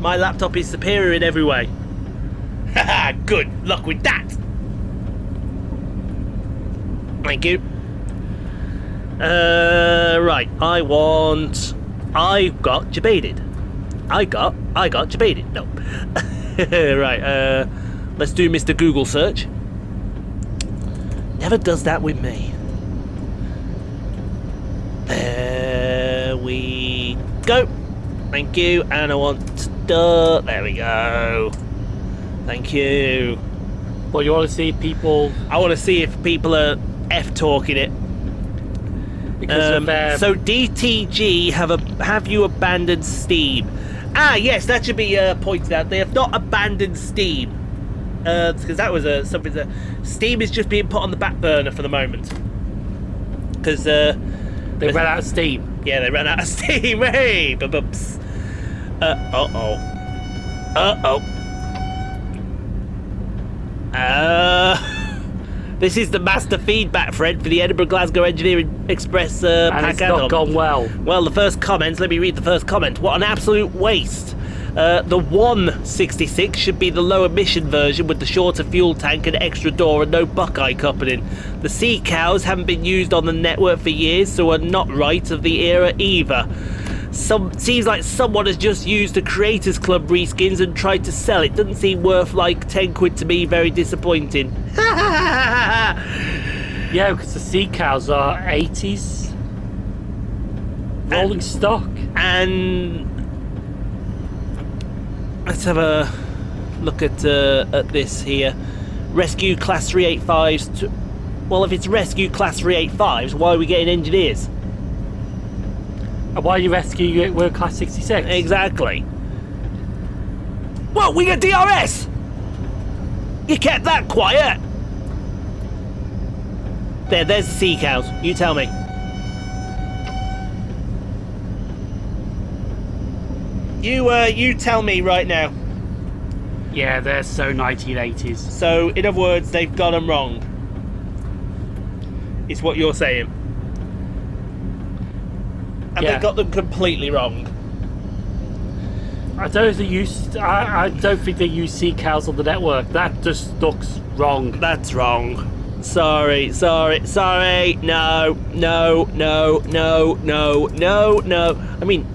My laptop is superior in every way. Haha, good luck with that. Thank you. Right, I got debated. I got debated. No. Right, let's do Mr. Google search. Never does that with me. There we go. Thank you. And I want to... There we go. Thank you. Well, you want to see people... I want to see if people are F-talking it. Because so DTG have you abandoned Steam? Ah, yes, that should be pointed out. They have not abandoned Steam. Because that was something that... Steam is just being put on the back burner for the moment. Because... they ran out of steam. Yeah, they ran out of steam. Hey, bumps. Uh-oh. This is the master feedback thread for the Edinburgh Glasgow Engineering Express And pack it's not gone well. Well, the first comment, let me read the first comment. What an absolute waste. The 166 should be the low emission version with the shorter fuel tank and extra door and no Buckeye coupling. The sea cows haven't been used on the network for years, so are not right of the era either. Seems like someone has just used the Creators Club reskins and tried to sell it. Doesn't seem worth like 10 quid to me. Very disappointing. Yeah, because the sea cows are 80s rolling stock. And let's have a look at this here. Rescue Class 385s. Well, if it's Rescue Class 385s, why are we getting engineers? And why are you rescuing it with Class 66? Exactly. Well, we get DRS! You kept that quiet! There's the sea cows. You tell me. You tell me right now. Yeah, they're so 1980s. So, in other words, they've got them wrong. Is what you're saying. And Yeah. they got them completely wrong. I don't think they use sea cows on the network. That just looks wrong. That's wrong. Sorry. No. I mean,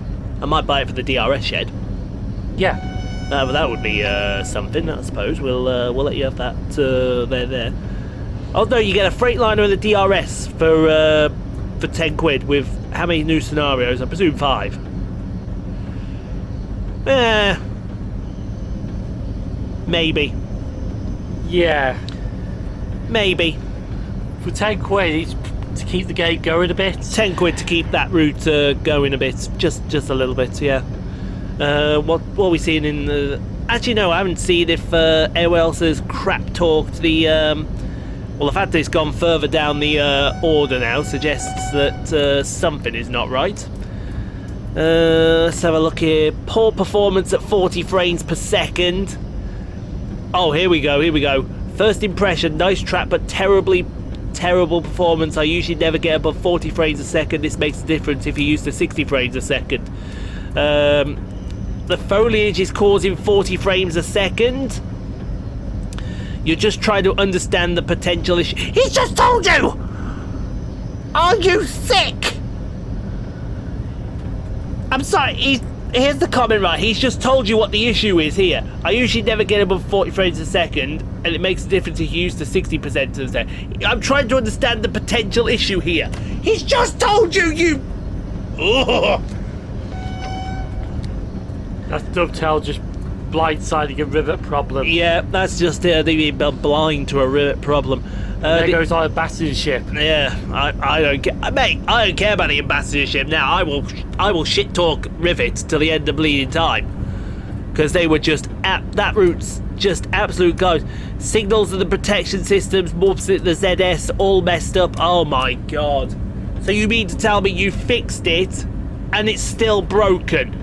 I might buy it for the DRS shed. Yeah. But that would be something, I suppose. We'll let you have that there. Oh no, you get a Freightliner and the DRS for 10 quid with how many new scenarios? I presume 5. Maybe. Yeah. Maybe. For 10 quid, it's to keep the game going a bit. 10 quid to keep that route going a bit. Just a little bit, yeah. What are we seeing in the... Actually, no, I haven't seen if anyone else has crap-talked the... Well, the fact that it's gone further down the order now suggests that something is not right. Let's have a look here. Poor performance at 40 frames per second. Oh, here we go. First impression, nice track, but terrible performance. I usually never get above 40 frames a second. This makes a difference if you're used to 60 frames a second. The foliage is causing 40 frames a second. You're just trying to understand the potential issue. He's just told you! Are you sick? I'm sorry, here's the comment, right? He's just told you what the issue is here. I usually never get above 40 frames a second, and it makes a difference if you use the 60% of the second. I'm trying to understand the potential issue here. He's just told you, Ugh. That's Dovetail just blindsiding a rivet problem. Yeah, that's just being blind to a rivet problem. There goes our ambassadorship. Yeah, I don't care, mate. I don't care about the ambassadorship now. I will shit talk rivets till the end of bleeding time, because they were just that route's just absolute garbage. Signals of the protection systems, morphs at the ZS, all messed up. Oh my god! So you mean to tell me you fixed it, and it's still broken?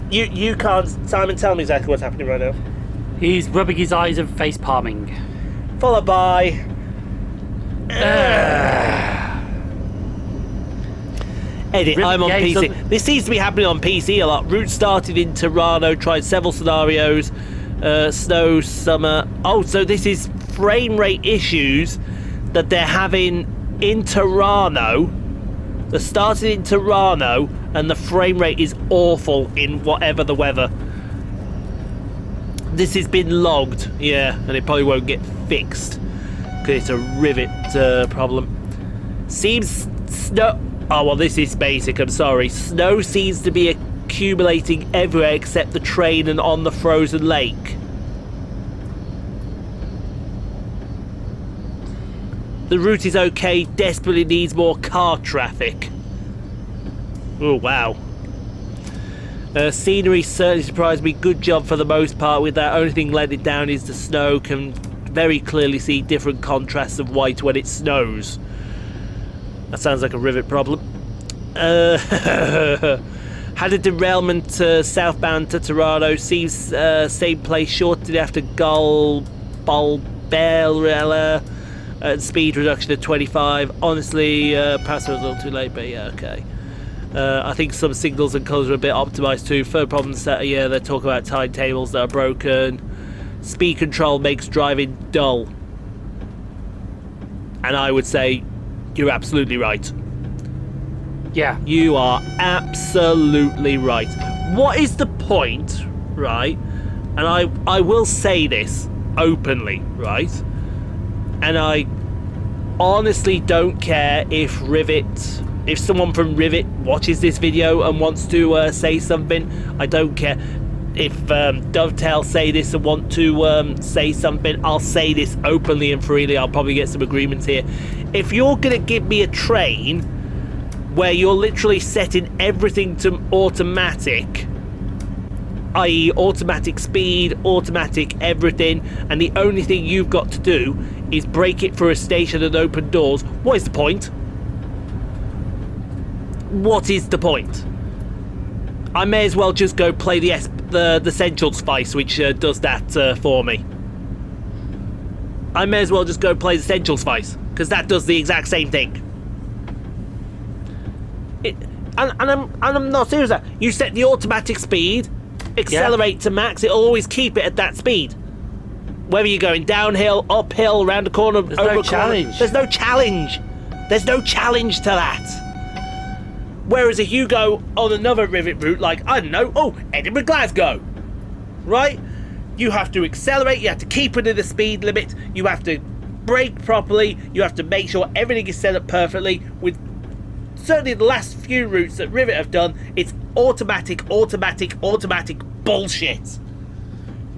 You can't, Simon. Tell me exactly what's happening right now. He's rubbing his eyes and face palming. Followed by... Edit, I'm on PC. This seems to be happening on PC a lot. Route started in Toronto, tried several scenarios. Snow, summer... Oh, so this is frame rate issues that they're having in Toronto. They started in Toronto, and the frame rate is awful in whatever the weather. This has been logged, yeah, and it probably won't get fixed because it's a rivet problem. Seems snow. Oh well, this is basic. I'm sorry. Snow seems to be accumulating everywhere except the train and on the frozen lake. The route is okay. Desperately needs more car traffic. Oh wow. Scenery certainly surprised me. Good job for the most part with that. Only thing letting it down is the snow. Can very clearly see different contrasts of white when it snows. That sounds like a rivet problem. Had a derailment southbound to Toronto. Seems same place. Shorted after Balbella. Speed reduction to 25. Honestly, perhaps I was a little too late, but yeah, okay. I think some signals and colours are a bit optimised too. Third problem set, yeah, they talk about timetables that are broken. Speed control makes driving dull. And I would say you're absolutely right. Yeah. You are absolutely right. What is the point, right? And I will say this openly, right? And I honestly don't care if someone from Rivet watches this video and wants to say something. I don't care if Dovetail say this and want to say something. I'll say this openly and freely. I'll probably get some agreements here. If you're gonna give me a train where you're literally setting everything to automatic, i.e. automatic speed, automatic everything, and the only thing you've got to do is brake it for a station and open doors, what is the point? What is the point? I may as well just go play the Central Spice, which does that for me. I may as well just go play the Central Spice, because that does the exact same thing. I'm not serious. You set the automatic speed, accelerate to max, it'll always keep it at that speed. Whether you're going downhill, uphill, around the corner, There's over no a corner. challenge. There's no challenge. There's no challenge to that. Whereas if you go on another rivet route, like, I don't know, Edinburgh Glasgow, right? You have to accelerate, you have to keep within the speed limit, you have to brake properly, you have to make sure everything is set up perfectly. With certainly the last few routes that Rivet have done, it's automatic bullshit.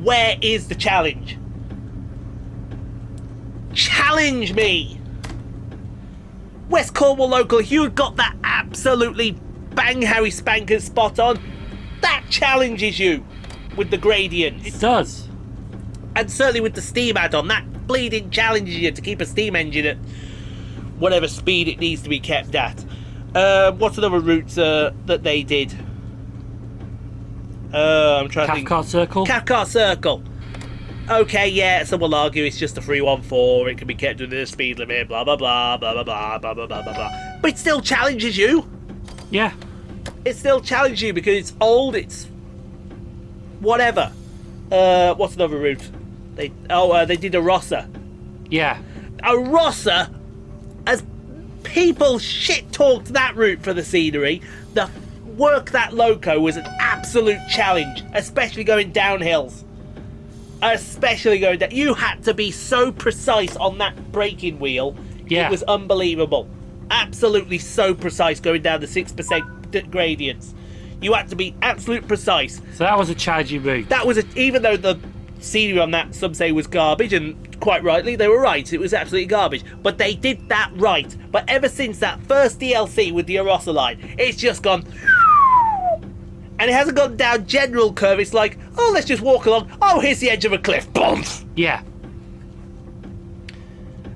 Where is the challenge? Challenge me! West Cornwall local, if you had got that absolutely bang Harry Spanker spot on, that challenges you with the gradient. It does. And certainly with the steam add-on, that bleeding challenges you to keep a steam engine at whatever speed it needs to be kept at. What's another route that they did? I'm trying to think. Cathcart Circle? Cathcart Circle. Okay, yeah, some will argue it's just a 314, it can be kept within the speed limit, blah blah blah, blah blah blah, blah blah blah blah blah. But it still challenges you. Yeah. It still challenges you because it's old, it's whatever. What's another route? They did a Rossa. Yeah. A Rossa, as people shit talked that route for the scenery, the work that loco was an absolute challenge, especially going downhills. Especially going down. You had to be so precise on that braking wheel. Yeah. It was unbelievable. Absolutely so precise going down the 6% gradients. You had to be absolute precise. So that was a challenging route. That was even though the scenery on that some say was garbage, and quite rightly they were right, it was absolutely garbage, but they did that right. But ever since that first DLC with the Arosa line, it's just gone, and it hasn't gone down general curve. It's like, oh, let's just walk along, oh, here's the edge of a cliff, boom. Yeah.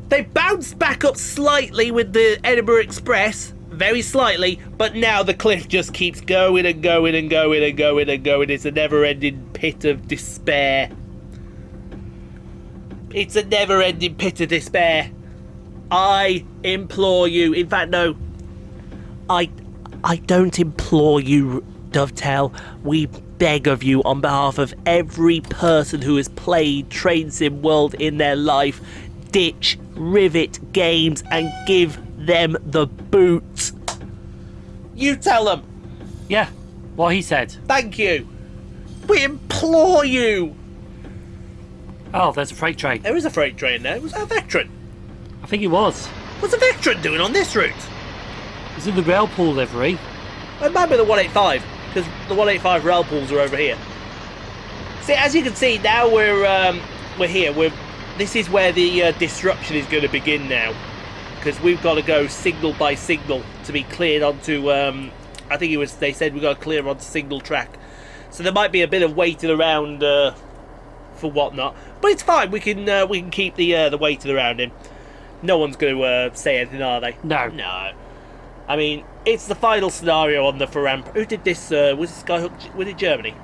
They bounced back up slightly with the Edinburgh Express, very slightly, but now the cliff just keeps going and going and going and going and going. It's a never-ending pit of despair. It's a never-ending pit of despair. I implore you, in fact, no, I don't implore you, Dovetail. We beg of you, on behalf of every person who has played Train Sim World in their life, ditch Rivet games and give them the boot. You tell them. Yeah. What he said. Thank you. We implore you. Oh, there's a freight train. There is a freight train there. Was that a Vectron? I think it was. What's a Vectron doing on this route? It's in the rail pool livery. I remember the 185, because the 185 rail pools are over here. See, as you can see, now we're here. This is where the disruption is going to begin now, because we've got to go signal by signal to be cleared onto. I think they said we've got to clear onto single track, so there might be a bit of waiting around for whatnot, but it's fine. We can keep the waiting around in. No one's going to say anything, are they? No. No. I mean, it's the final scenario on the Thrandter Rampe. Who did this? Was this Skyhook? Was it Germany?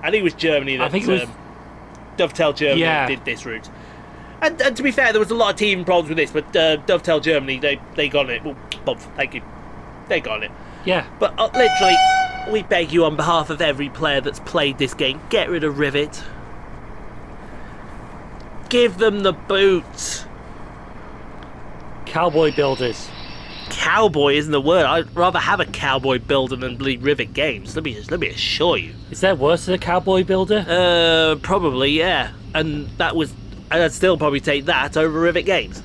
I think it was Germany that I think it was Dovetail Germany did this route. And to be fair, there was a lot of teething problems with this, but Dovetail Germany, they got on it. Well, Bob, thank you. They got on it. Yeah. But literally, we beg you on behalf of every player that's played this game, get rid of Rivet. Give them the boot. Cowboy builders. Cowboy isn't the word. I'd rather have a cowboy builder than bleed Rivet games. Let me assure you. Is that worse than a cowboy builder? Probably, yeah. And I'd still probably take that over Rivet games.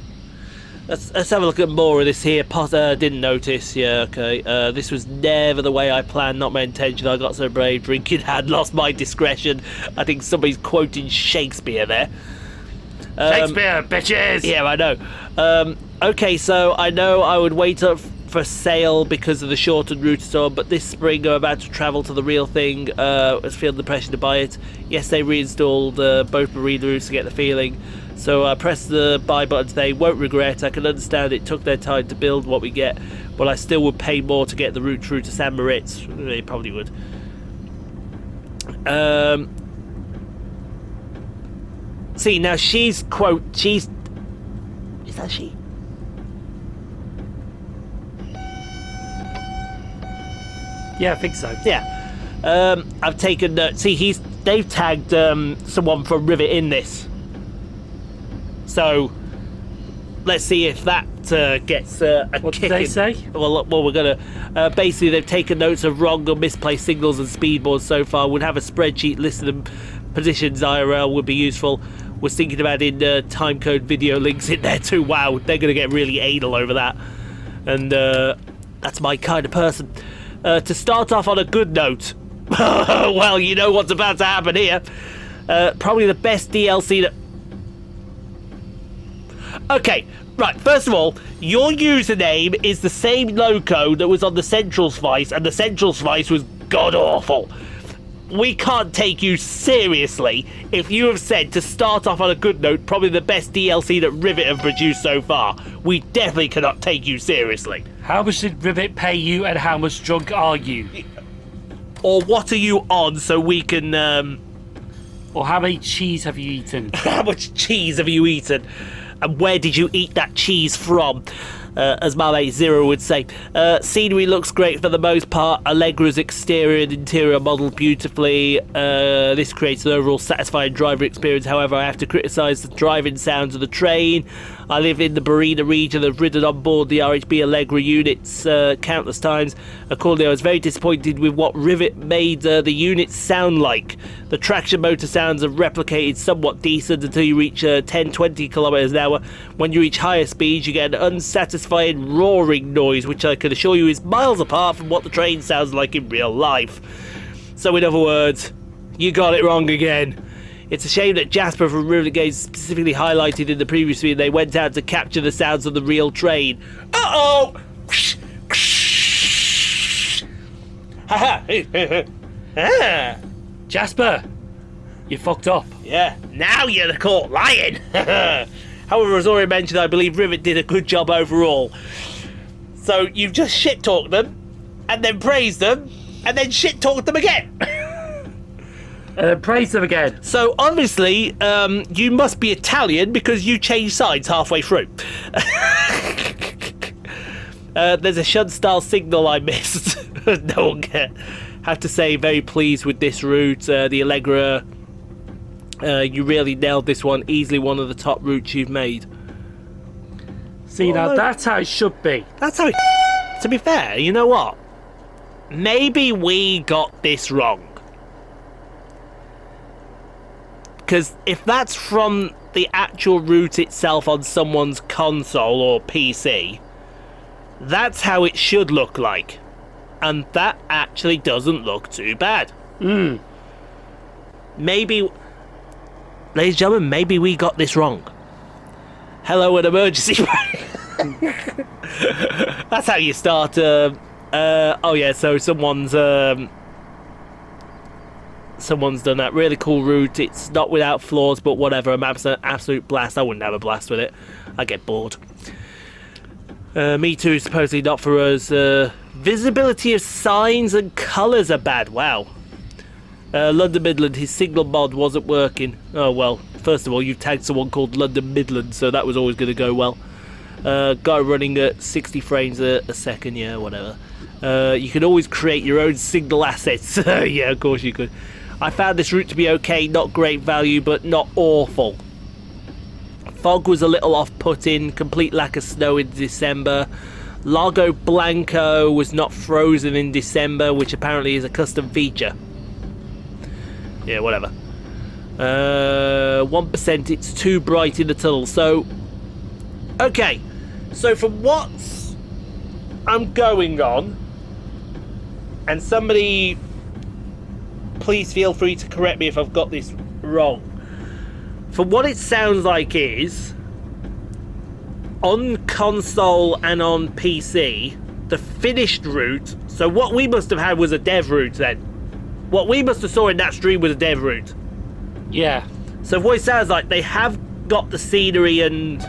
Let's have a look at more of this here. Potter didn't notice. Yeah, okay. This was never the way I planned, not my intention. I got so brave, drinking had lost my discretion. I think somebody's quoting Shakespeare there. Shakespeare, bitches! Yeah, I know. Okay, so I know I would wait up for sale because of the shortened route and so on, but this spring I'm about to travel to the real thing. I was feeling the pressure to buy it. Yes, they reinstalled both marina routes to get the feeling. So I pressed the buy button today. Won't regret. I can understand it took their time to build what we get, but I still would pay more to get the route through to San Moritz. They probably would. See, now she's, quote, is that she? Yeah, I think so. Yeah. I've taken, see, they've tagged someone from Rivet in this. So, let's see if that gets a What kick did they in. say? Well, we're going to... basically, they've taken notes of wrong or misplaced signals and speedboards so far. Would have a spreadsheet listed them. Positions IRL would be useful. Was thinking about in timecode video links in there too. Wow, they're going to get really anal over that. And that's my kind of person. To start off on a good note... well, you know what's about to happen here. Probably the best DLC that... Okay, right, first of all, your username is the same logo that was on the Central Slice, and the Central Slice was god-awful. We can't take you seriously if you have said, to start off on a good note, probably the best DLC that Rivet have produced so far. We definitely cannot take you seriously. How much did Rivet pay you, and how much drunk are you? Or what are you on so we can... Or how many cheese have you eaten? How much cheese have you eaten? And where did you eat that cheese from? As my mate Zero would say. Scenery looks great for the most part. Allegra's exterior and interior modelled beautifully. This creates an overall satisfying driver experience. However, I have to criticise the driving sounds of the train. I live in the Barina region and have ridden on board the RHB Allegra units countless times. Accordingly, I was very disappointed with what Rivet made the units sound like. The traction motor sounds are replicated somewhat decent until you reach 10-20 kilometers an hour. When you reach higher speeds, you get an unsatisfying roaring noise, which I can assure you is miles apart from what the train sounds like in real life. So in other words, you got it wrong again. It's a shame that Jasper from Rivet Games specifically highlighted in the previous video they went out to capture the sounds of the real train. Uh-oh! Haha! Jasper, you fucked up. Yeah, now you're caught lying. However, as already mentioned, I believe Rivet did a good job overall. So you've just shit-talked them, and then praised them, and then shit-talked them again. Praise them again. So obviously, you must be Italian because you changed sides halfway through. There's a shun-style signal I missed. No one cares. Have to say, very pleased with this route. The Allegra, you really nailed this one. Easily one of the top routes you've made. See, Well, now no. that's how it should be. That's how it... To be fair, you know what? Maybe we got this wrong. Because if that's from the actual route itself on someone's console or PC, that's how it should look like. And that actually doesn't look too bad. Maybe, ladies and gentlemen, maybe we got this wrong. Hello, an emergency brake. That's how you start. Oh yeah, so someone's done that really cool route. It's not without flaws, but whatever. I'm absolute blast. I wouldn't have a blast with it. I get bored. Me too. Supposedly not for us. Visibility of signs and colours are bad. Wow. London Midland, his signal mod wasn't working. Oh well. First of all, you tagged someone called London Midland, so that was always going to go well. Guy running at 60 frames a second. Yeah, whatever. You can always create your own signal assets. Yeah, of course you could. I found this route to be okay, not great value, but not awful. Fog was a little off-putting, complete lack of snow in December. Lago Blanco was not frozen in December, which apparently is a custom feature. Yeah, whatever. 1%, it's too bright in the tunnel. So, okay. So from what I'm going on, and somebody, please feel free to correct me if I've got this wrong. For what it sounds like is, on console and on PC, the finished route. So what we must have had was a dev route then. What we must have saw in that stream was a dev route. Yeah. So what it sounds like, they have got the scenery and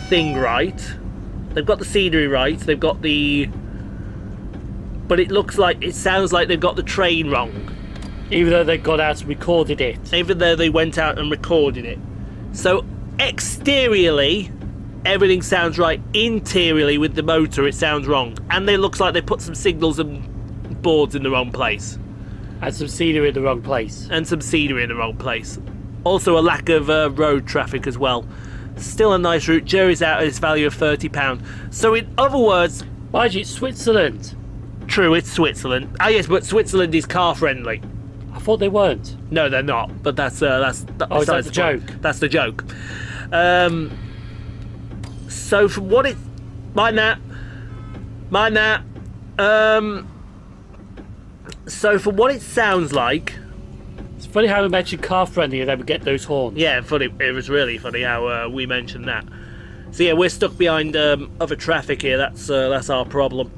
thing right. They've got the scenery right. They've got the... But it sounds like they've got the train wrong. Even though they got out and recorded it. Even though they went out and recorded it. So exteriorly, everything sounds right. Interiorly, with the motor, it sounds wrong. And it looks like they put some signals and boards in the wrong place. And some scenery in the wrong place. And some scenery in the wrong place. Also a lack of road traffic as well. Still a nice route. Jury's out at its value of £30. So in other words... Mind you, it's Switzerland. True, it's Switzerland. Ah yes, but Switzerland is car friendly. I thought they weren't. No, they're not. But that's oh, is that the joke? That's the joke. So from what it... Mind that. So from what it sounds like... It's funny how we mentioned car friendly and then we get those horns. Yeah, funny. It was really funny how we mentioned that. So yeah, we're stuck behind other traffic here. That's our problem.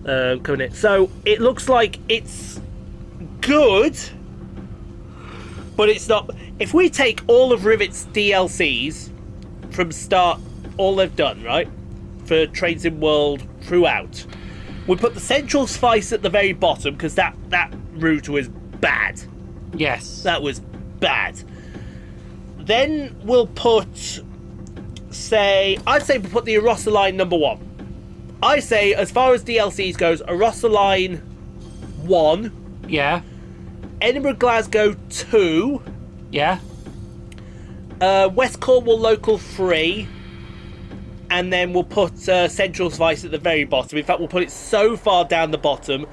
Coming in. So it looks like it's good, but it's not. If we take all of Rivet's DLCs from start, all they've done, right, for Trains in World throughout, we put the Central Spice at the very bottom because that route was bad. Yes. That was bad. Then we'll put, I'd say we'll put the Arosa line number 1. I say, as far as DLCs goes, Arosa line 1. Yeah. Edinburgh Glasgow 2. Yeah. West Cornwall Local 3. And then we'll put Central Spice at the very bottom. In fact, we'll put it so far down the bottom,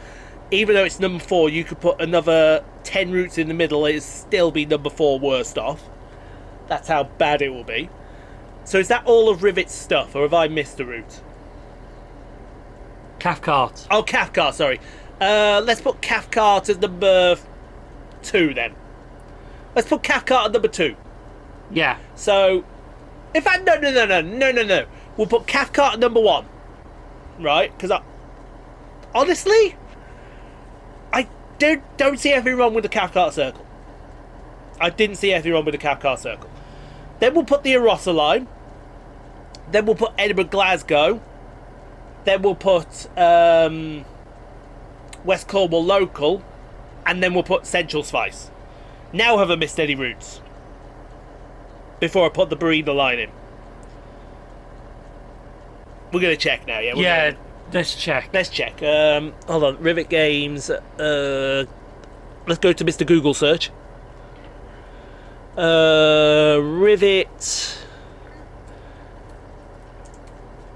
even though it's number 4, you could put another 10 routes in the middle, it'll still be number 4 worst off. That's how bad it will be. So is that all of Rivet's stuff, or have I missed a route? Cathcart. Oh, Cathcart, sorry. Let's put Cathcart at number 2 then. Let's put Cathcart at number 2. Yeah. So, in fact, no. We'll put Cathcart at number 1. Right? Because honestly, I don't see anything wrong with the Cathcart circle. I didn't see anything wrong with the Cathcart circle. Then we'll put the Arosa line. Then we'll put Edinburgh Glasgow. Then we'll put West Cornwall Local. And then we'll put Central Spice. Now have I missed any routes? Before I put the Barina line in. We're going to check now, yeah? Yeah, let's check. Let's check. Hold on. Rivet Games. Let's go to Mr. Google search.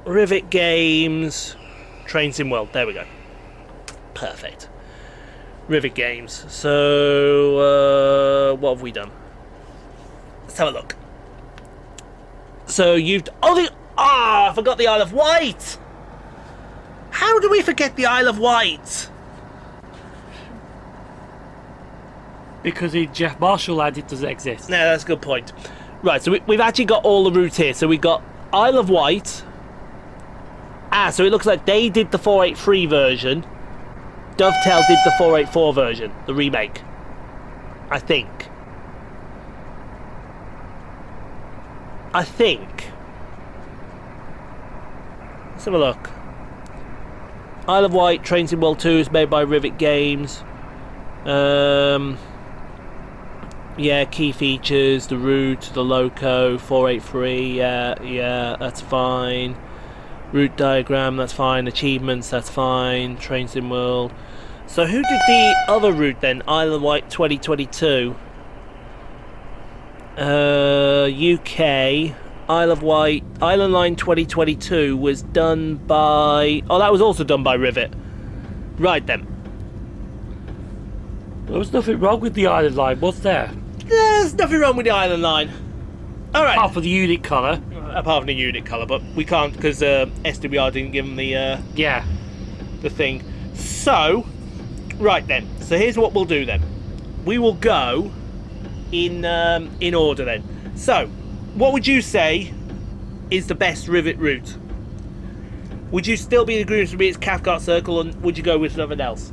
Rivet Games. Trains in World. There we go. Perfect. Rivet Games. So, what have we done? Let's have a look. So you've... I forgot the Isle of Wight! How do we forget the Isle of Wight? Because in Jeff Marshall Land it doesn't exist. No, that's a good point. Right, so we've actually got all the routes here. So we got Isle of Wight. So it looks like they did the 483 version. Dovetail did the 484 version, the remake. I think. Let's have a look. Isle of Wight, Trains in World 2 is made by Rivet Games. Yeah, key features, the route, the loco, 483, yeah, that's fine. Route diagram, that's fine. Achievements, that's fine. Trains in World. So who did the other route then? Isle of Wight 2022. UK. Isle of Wight. Island Line 2022 was done by... Oh, that was also done by Rivet. Right then. There was nothing wrong with the Island Line, was there? There's nothing wrong with the Island Line. Alright. Apart from the unit colour. Apart from the unit colour, but we can't because SWR didn't give them the thing. So, right then. So here's what we'll do then. We will go in order then. So, what would you say is the best Rivet route? Would you still be in agreement with me it's Cathcart Circle, and would you go with something else?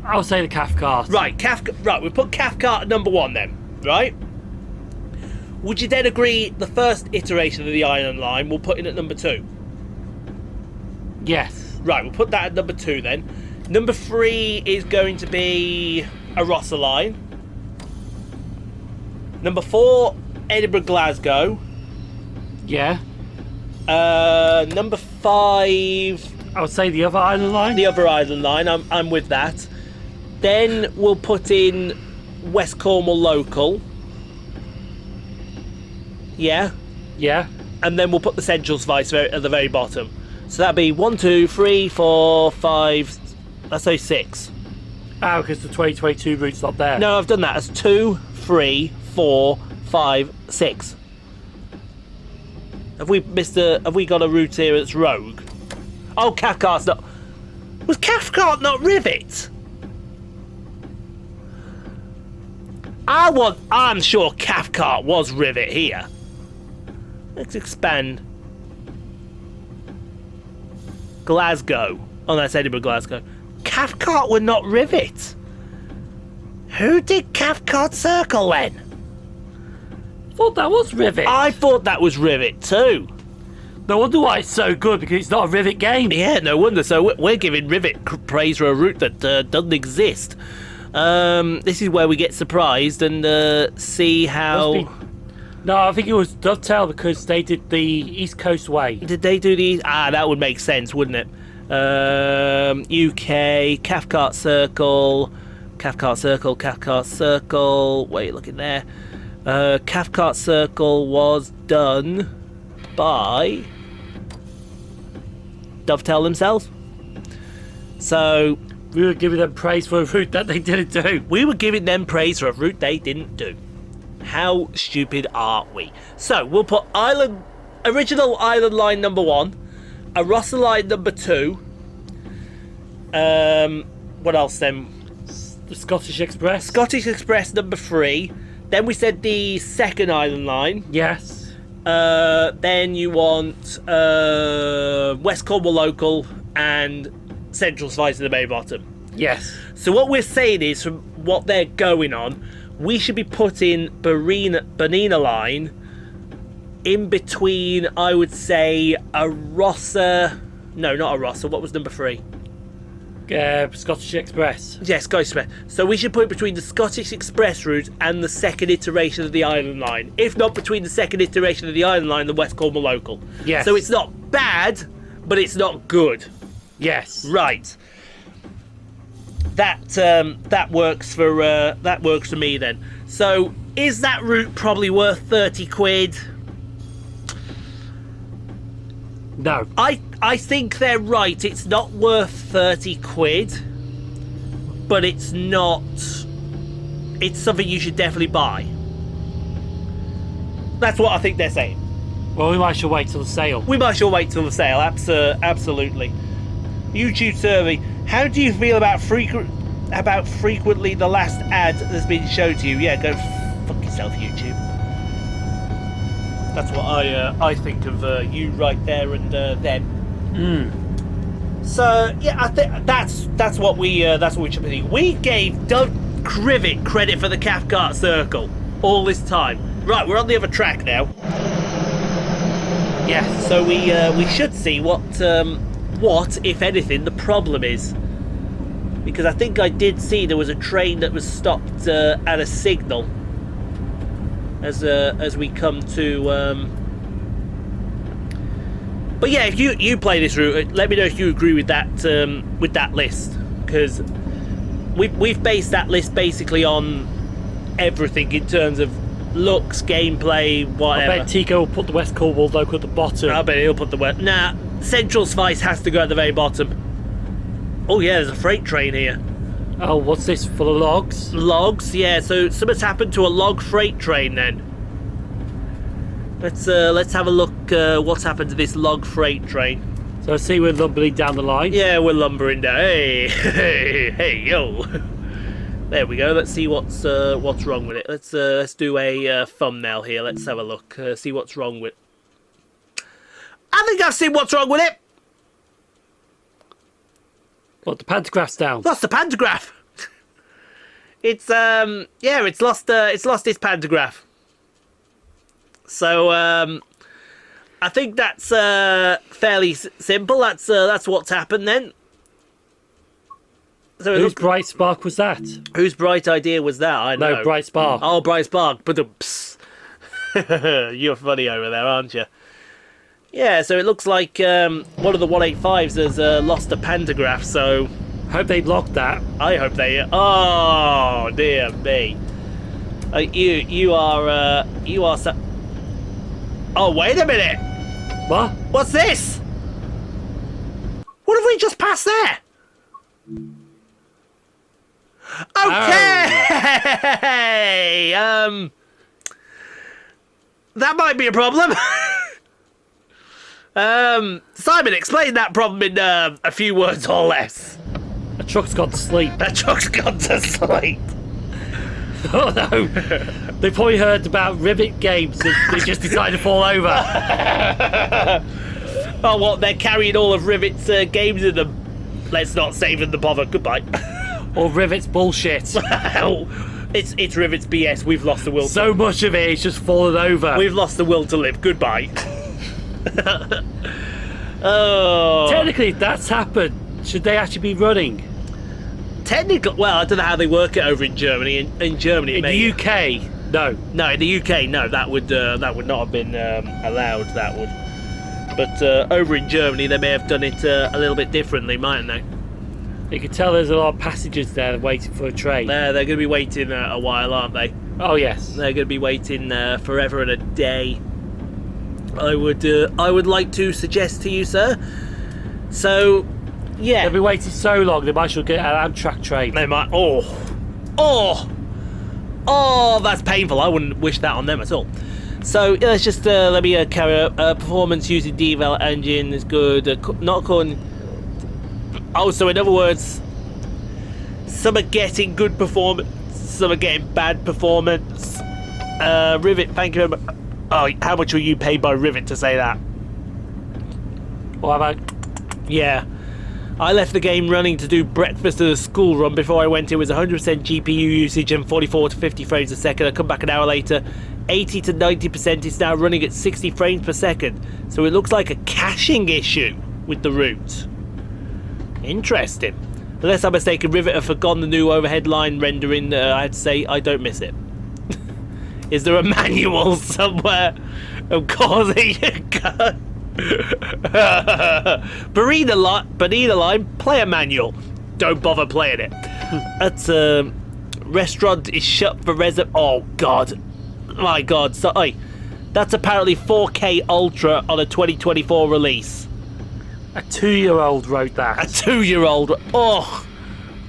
I'll say the Cathcart. Right, right, we put Cathcart at number 1 then, right? Would you then agree the first iteration of the Island Line we'll put in at number 2? Yes. Right, we'll put that at number 2 then. Number 3 is going to be a Rossa Line. Number 4, Edinburgh Glasgow. Yeah. Number 5, I would say the other Island Line. the other Island Line. I'm with that. Then we'll put in West Cornwall Local. Yeah. Yeah. And then we'll put the Central Spice at the very bottom. So that'd be 1, 2, 3, 4, 5. Let's say 6. Oh, because the 2022 route's not there. No, I've done that as 2, 3, 4, 5, 6. Have we got a route here that's Rogue? Oh, Cathcart's not. Was Cathcart not Rivet? I'm sure Cathcart was Rivet here. Let's expand. Glasgow. Oh, that's Edinburgh, Glasgow. Cathcart were not Rivet. Who did Cathcart Circle then? I thought that was Rivet. I thought that was Rivet too. No wonder why it's so good, because it's not a Rivet game. Yeah, no wonder. So we're giving Rivet praise for a route that doesn't exist. This is where we get surprised and see how... No, I think it was Dovetail, because they did the East Coast Way. Did they do the... that would make sense, wouldn't it? UK, Cathcart Circle, Cathcart Circle, Cathcart Circle... Wait, look in there. Cathcart Circle was done by Dovetail themselves. So... We were giving them praise for a route that they didn't do. We were giving them praise for a route they didn't do. How stupid are we? So, we'll put original Island Line number 1, a Rossa Line number 2, what else then? The Scottish Express. Scottish Express number 3, then we said the second Island Line. Yes. Then you want West Cornwall Local and Central Spice at the very bottom. Yes. So what we're saying is, from what they're going on, we should be putting Bernina Line in between, I would say, a Rossa... No, not a Rossa. What was number 3? Scottish Express. Yes, Scottish Express. So we should put it between the Scottish Express route and the second iteration of the Island Line. If not between the second iteration of the Island Line, the West Cornwall Local. Yes. So it's not bad, but it's not good. Yes. Right. That works for me then. So is that route probably worth 30 quid? No. I think they're right. It's not worth 30 quid, but it's not. It's something you should definitely buy. That's what I think they're saying. Well, we might should wait till the sale. We might should wait till the sale. Absolutely. YouTube survey. How do you feel about frequently the last ad that's been shown to you? Yeah, go fuck yourself, YouTube. That's what I think of you right there and then. So yeah, I think that's what we should be thinking. We gave Doug Crivet credit for the Cathcart Circle all this time. Right, we're on the other track now. Yes. So we should see what if anything the problem is, because I think I did see there was a train that was stopped at a signal as we come to. But yeah, if you play this route, let me know if you agree with that list, because we've based that list basically on everything in terms of looks, gameplay, whatever. I bet Tico will put the West Cornwall Local at the bottom. I bet he'll put the West. Nah, Central Spice has to go at the very bottom. Oh yeah, there's a freight train here. Oh, what's this, for the logs? Logs, yeah. So something's happened to a log freight train then. Let's have a look. What's happened to this log freight train? So I see we're lumbering down the line. Yeah, we're lumbering down. Hey, yo. There we go. Let's see what's wrong with it. Let's do a thumbnail here. Let's have a look. See what's wrong with. I think I've seen what's wrong with it. What, the pantograph's down? Lost the pantograph. It's it's lost its pantograph. So I think that's fairly simple. That's what's happened then. So Whose bright spark was that? Whose bright idea was that? I know. No, bright spark. Oh, bright spark. But you're funny over there, aren't you? Yeah. So it looks like one of the 185s has lost a pantograph. So Hope they locked that. I hope they. Oh dear me. You are. Oh wait a minute. What? What's this? What have we just passed there? Okay. That might be a problem. Simon, explain that problem in a few words or less. A truck's gone to sleep. That truck's gone to sleep. Oh no! They probably heard about rivet games and they just decided to fall over. Oh, what? They're carrying all of Rivet's games in them. Let's not save them the bother. Goodbye. Or rivet's bullshit. It's Rivet's BS. We've lost the will. So much of it is just fallen over. We've lost the will to live. Goodbye. Oh. Technically, if that's happened, should they actually be running? Technically, well, I don't know how they work it over in Germany. In Germany, In the UK, no. No, in the UK, no. That would not have been allowed. That would. But over in Germany, they may have done it a little bit differently, mightn't they? You can tell there's a lot of passengers there waiting for a train. They're going to be waiting a while, aren't they? Oh yes. They're going to be waiting forever and a day. I would like to suggest to you, sir. So, yeah. They'll be waiting so long they might as well get an Amtrak train. They might. Oh, that's painful. I wouldn't wish that on them at all. So yeah, let's just let me carry out performance using devel engine is good. Not according. Oh, so in other words, some are getting good performance, some are getting bad performance. Rivet, thank you very much. Oh, how much were you paid by Rivet to say that? What about? Yeah. I left the game running to do breakfast at a school run. Before I went, it was 100% GPU usage and 44 to 50 frames a second. I come back an hour later, 80 to 90% is now running at 60 frames per second. So it looks like a caching issue with the route. Interesting. Unless I'm mistaken, Rivet have forgotten the new overhead line rendering. I'd say I don't miss it. Is there a manual somewhere? Of course, Bonita line, player manual. Don't bother playing it. That's restaurant is shut for Oh God, my God! Sorry, that's apparently 4K Ultra on a 2024 release. A 2-year-old wrote that. A 2-year-old. Oh,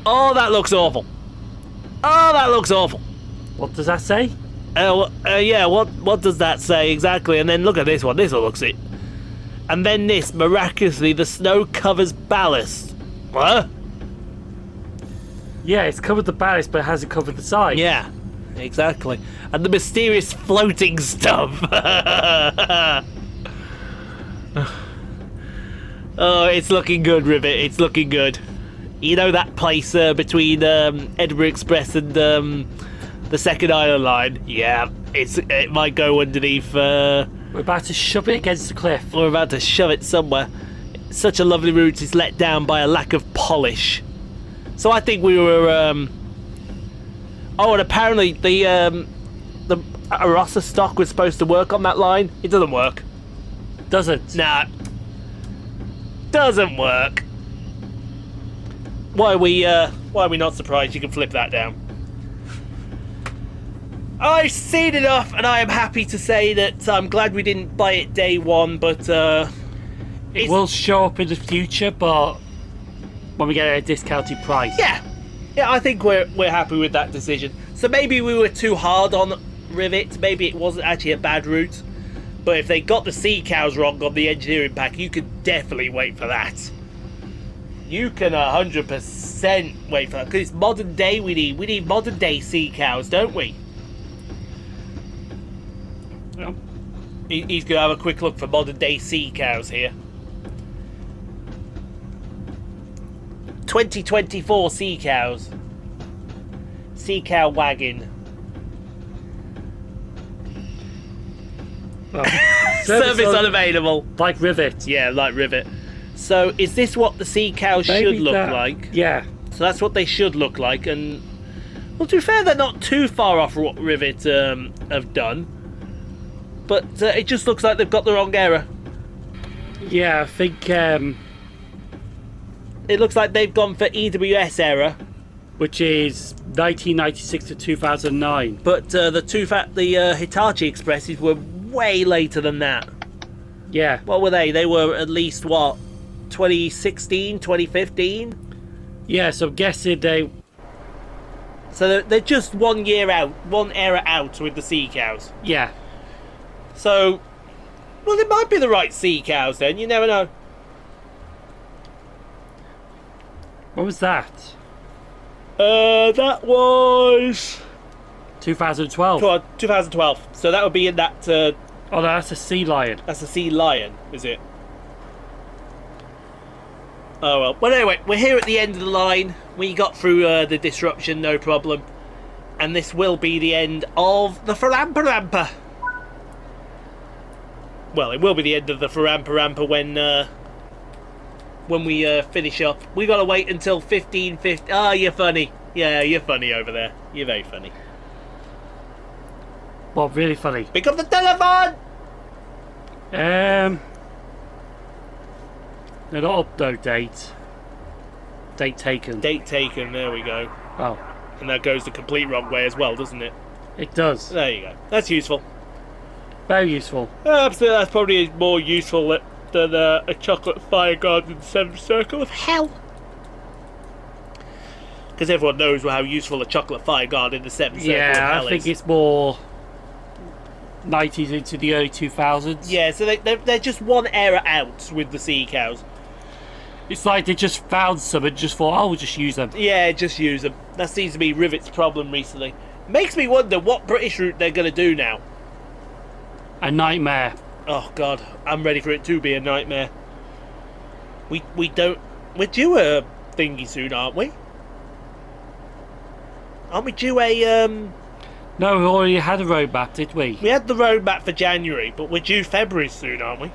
that looks awful. Oh, that looks awful. What does that say? Yeah. What does that say exactly? And then look at this one. This one looks it. And then this, miraculously, the snow covers ballast. What? Yeah, it's covered the ballast, but it hasn't covered the side. Yeah, exactly. And the mysterious floating stuff. Oh, it's looking good, Rivet. It's looking good. You know that place between Edinburgh Express and the Second Island line? Yeah, it might go underneath. We're about to shove it against the cliff. We're about to shove it somewhere. Such a lovely route is let down by a lack of polish. So I think we were. Oh, and apparently the Arosa stock was supposed to work on that line. It doesn't work. Doesn't? Nah. Doesn't work. Why are we not surprised? You can flip that down. I've seen enough, and I am happy to say that I'm glad we didn't buy it day one, but it will show up in the future, but when we get a discounted price. Yeah, I think we're happy with that decision. So maybe we were too hard on Rivet. Maybe it wasn't actually a bad route. But if they got the sea cows wrong on the engineering pack, you could definitely wait for that. You can 100% wait for that, because it's modern day. We need modern day sea cows, don't we? Yeah. He's going to have a quick look for modern day sea cows here. 2024 sea cows. Sea cow wagon. Well, Service unavailable. Like Rivet. Yeah, like Rivet. So is this what the sea cows should look like? Yeah. So that's what they should look like, and well, to be fair, they're not too far off what Rivet have done, but it just looks like they've got the wrong era. Yeah, I think it looks like they've gone for EWS era, which is 1996 to 2009. but the Hitachi Expresses were way later than that. Yeah. What were they? They were at least what, 2016, 2015. Yeah, so I'm guessing they. So they're just 1 year out, one era out with the sea cows. Yeah. So, well, it might be the right sea cows then. You never know. What was that? That was 2012. 2012. So that would be in that. Oh no, that's a sea lion. That's a sea lion, is it? Oh well. Well, anyway, we're here at the end of the line. We got through the disruption, no problem, and this will be the end of the Thrandter Rampe. Well, it will be the end of the Thrandter Rampe when we finish up. We gotta wait until 15:50. Ah, you're funny. Yeah, you're funny over there. You're very funny. Well, really funny. Pick up the telephone. They're not upload date. Date taken. Date taken. There we go. Oh, And that goes the complete wrong way as well, doesn't it? it does. There you go. That's useful. Very useful. Absolutely, that's probably more useful than a chocolate fire guard in the seventh circle of hell. Because everyone knows how useful a chocolate fire guard in the seventh circle of Yeah, hell I think is. it's more 90s into the early 2000s. Yeah, so they're just one era out with the sea cows. It's like they just found some and just thought, oh, we'll just use them. Yeah, just use them. That seems to be Rivet's problem recently. Makes me wonder what British route they're going to do now. A nightmare. Oh God, I'm ready for it to be a nightmare. We're due a thingy soon, aren't we? Aren't we due a No, we already had a roadmap, did we? We had the roadmap for January, but we're due February soon, aren't we?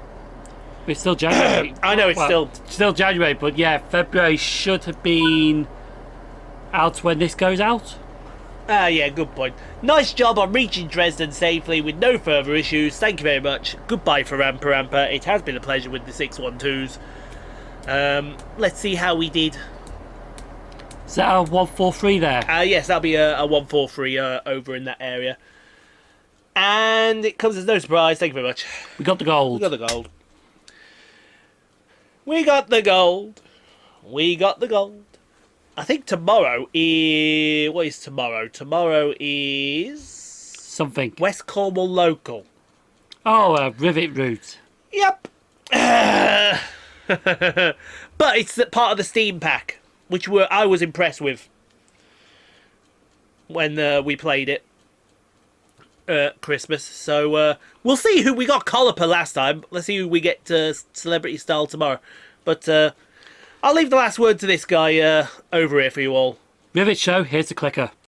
It's still January. I know it's still January, but yeah, February should have been out when this goes out. Ah, yeah, good point. Nice job on reaching Dresden safely with no further issues. Thank you very much. Goodbye for Thrandter Rampe. It has been a pleasure with the 612s. Let's see how we did. Is that a 143 there? Yes, that'll be a 143 over in that area. And it comes as no surprise. Thank you very much. We got the gold. We got the gold. We got the gold. We got the gold. I think tomorrow is... What is tomorrow? Tomorrow is... Something. West Cornwall Local. Oh, a rivet route. Yep. But it's part of the Steam pack, which I was impressed with when we played it at Christmas. So we'll see who we got Colliper last time. Let's see who we get Celebrity Style tomorrow. But I'll leave the last word to this guy over here for you all. Rivet show, here's the clicker.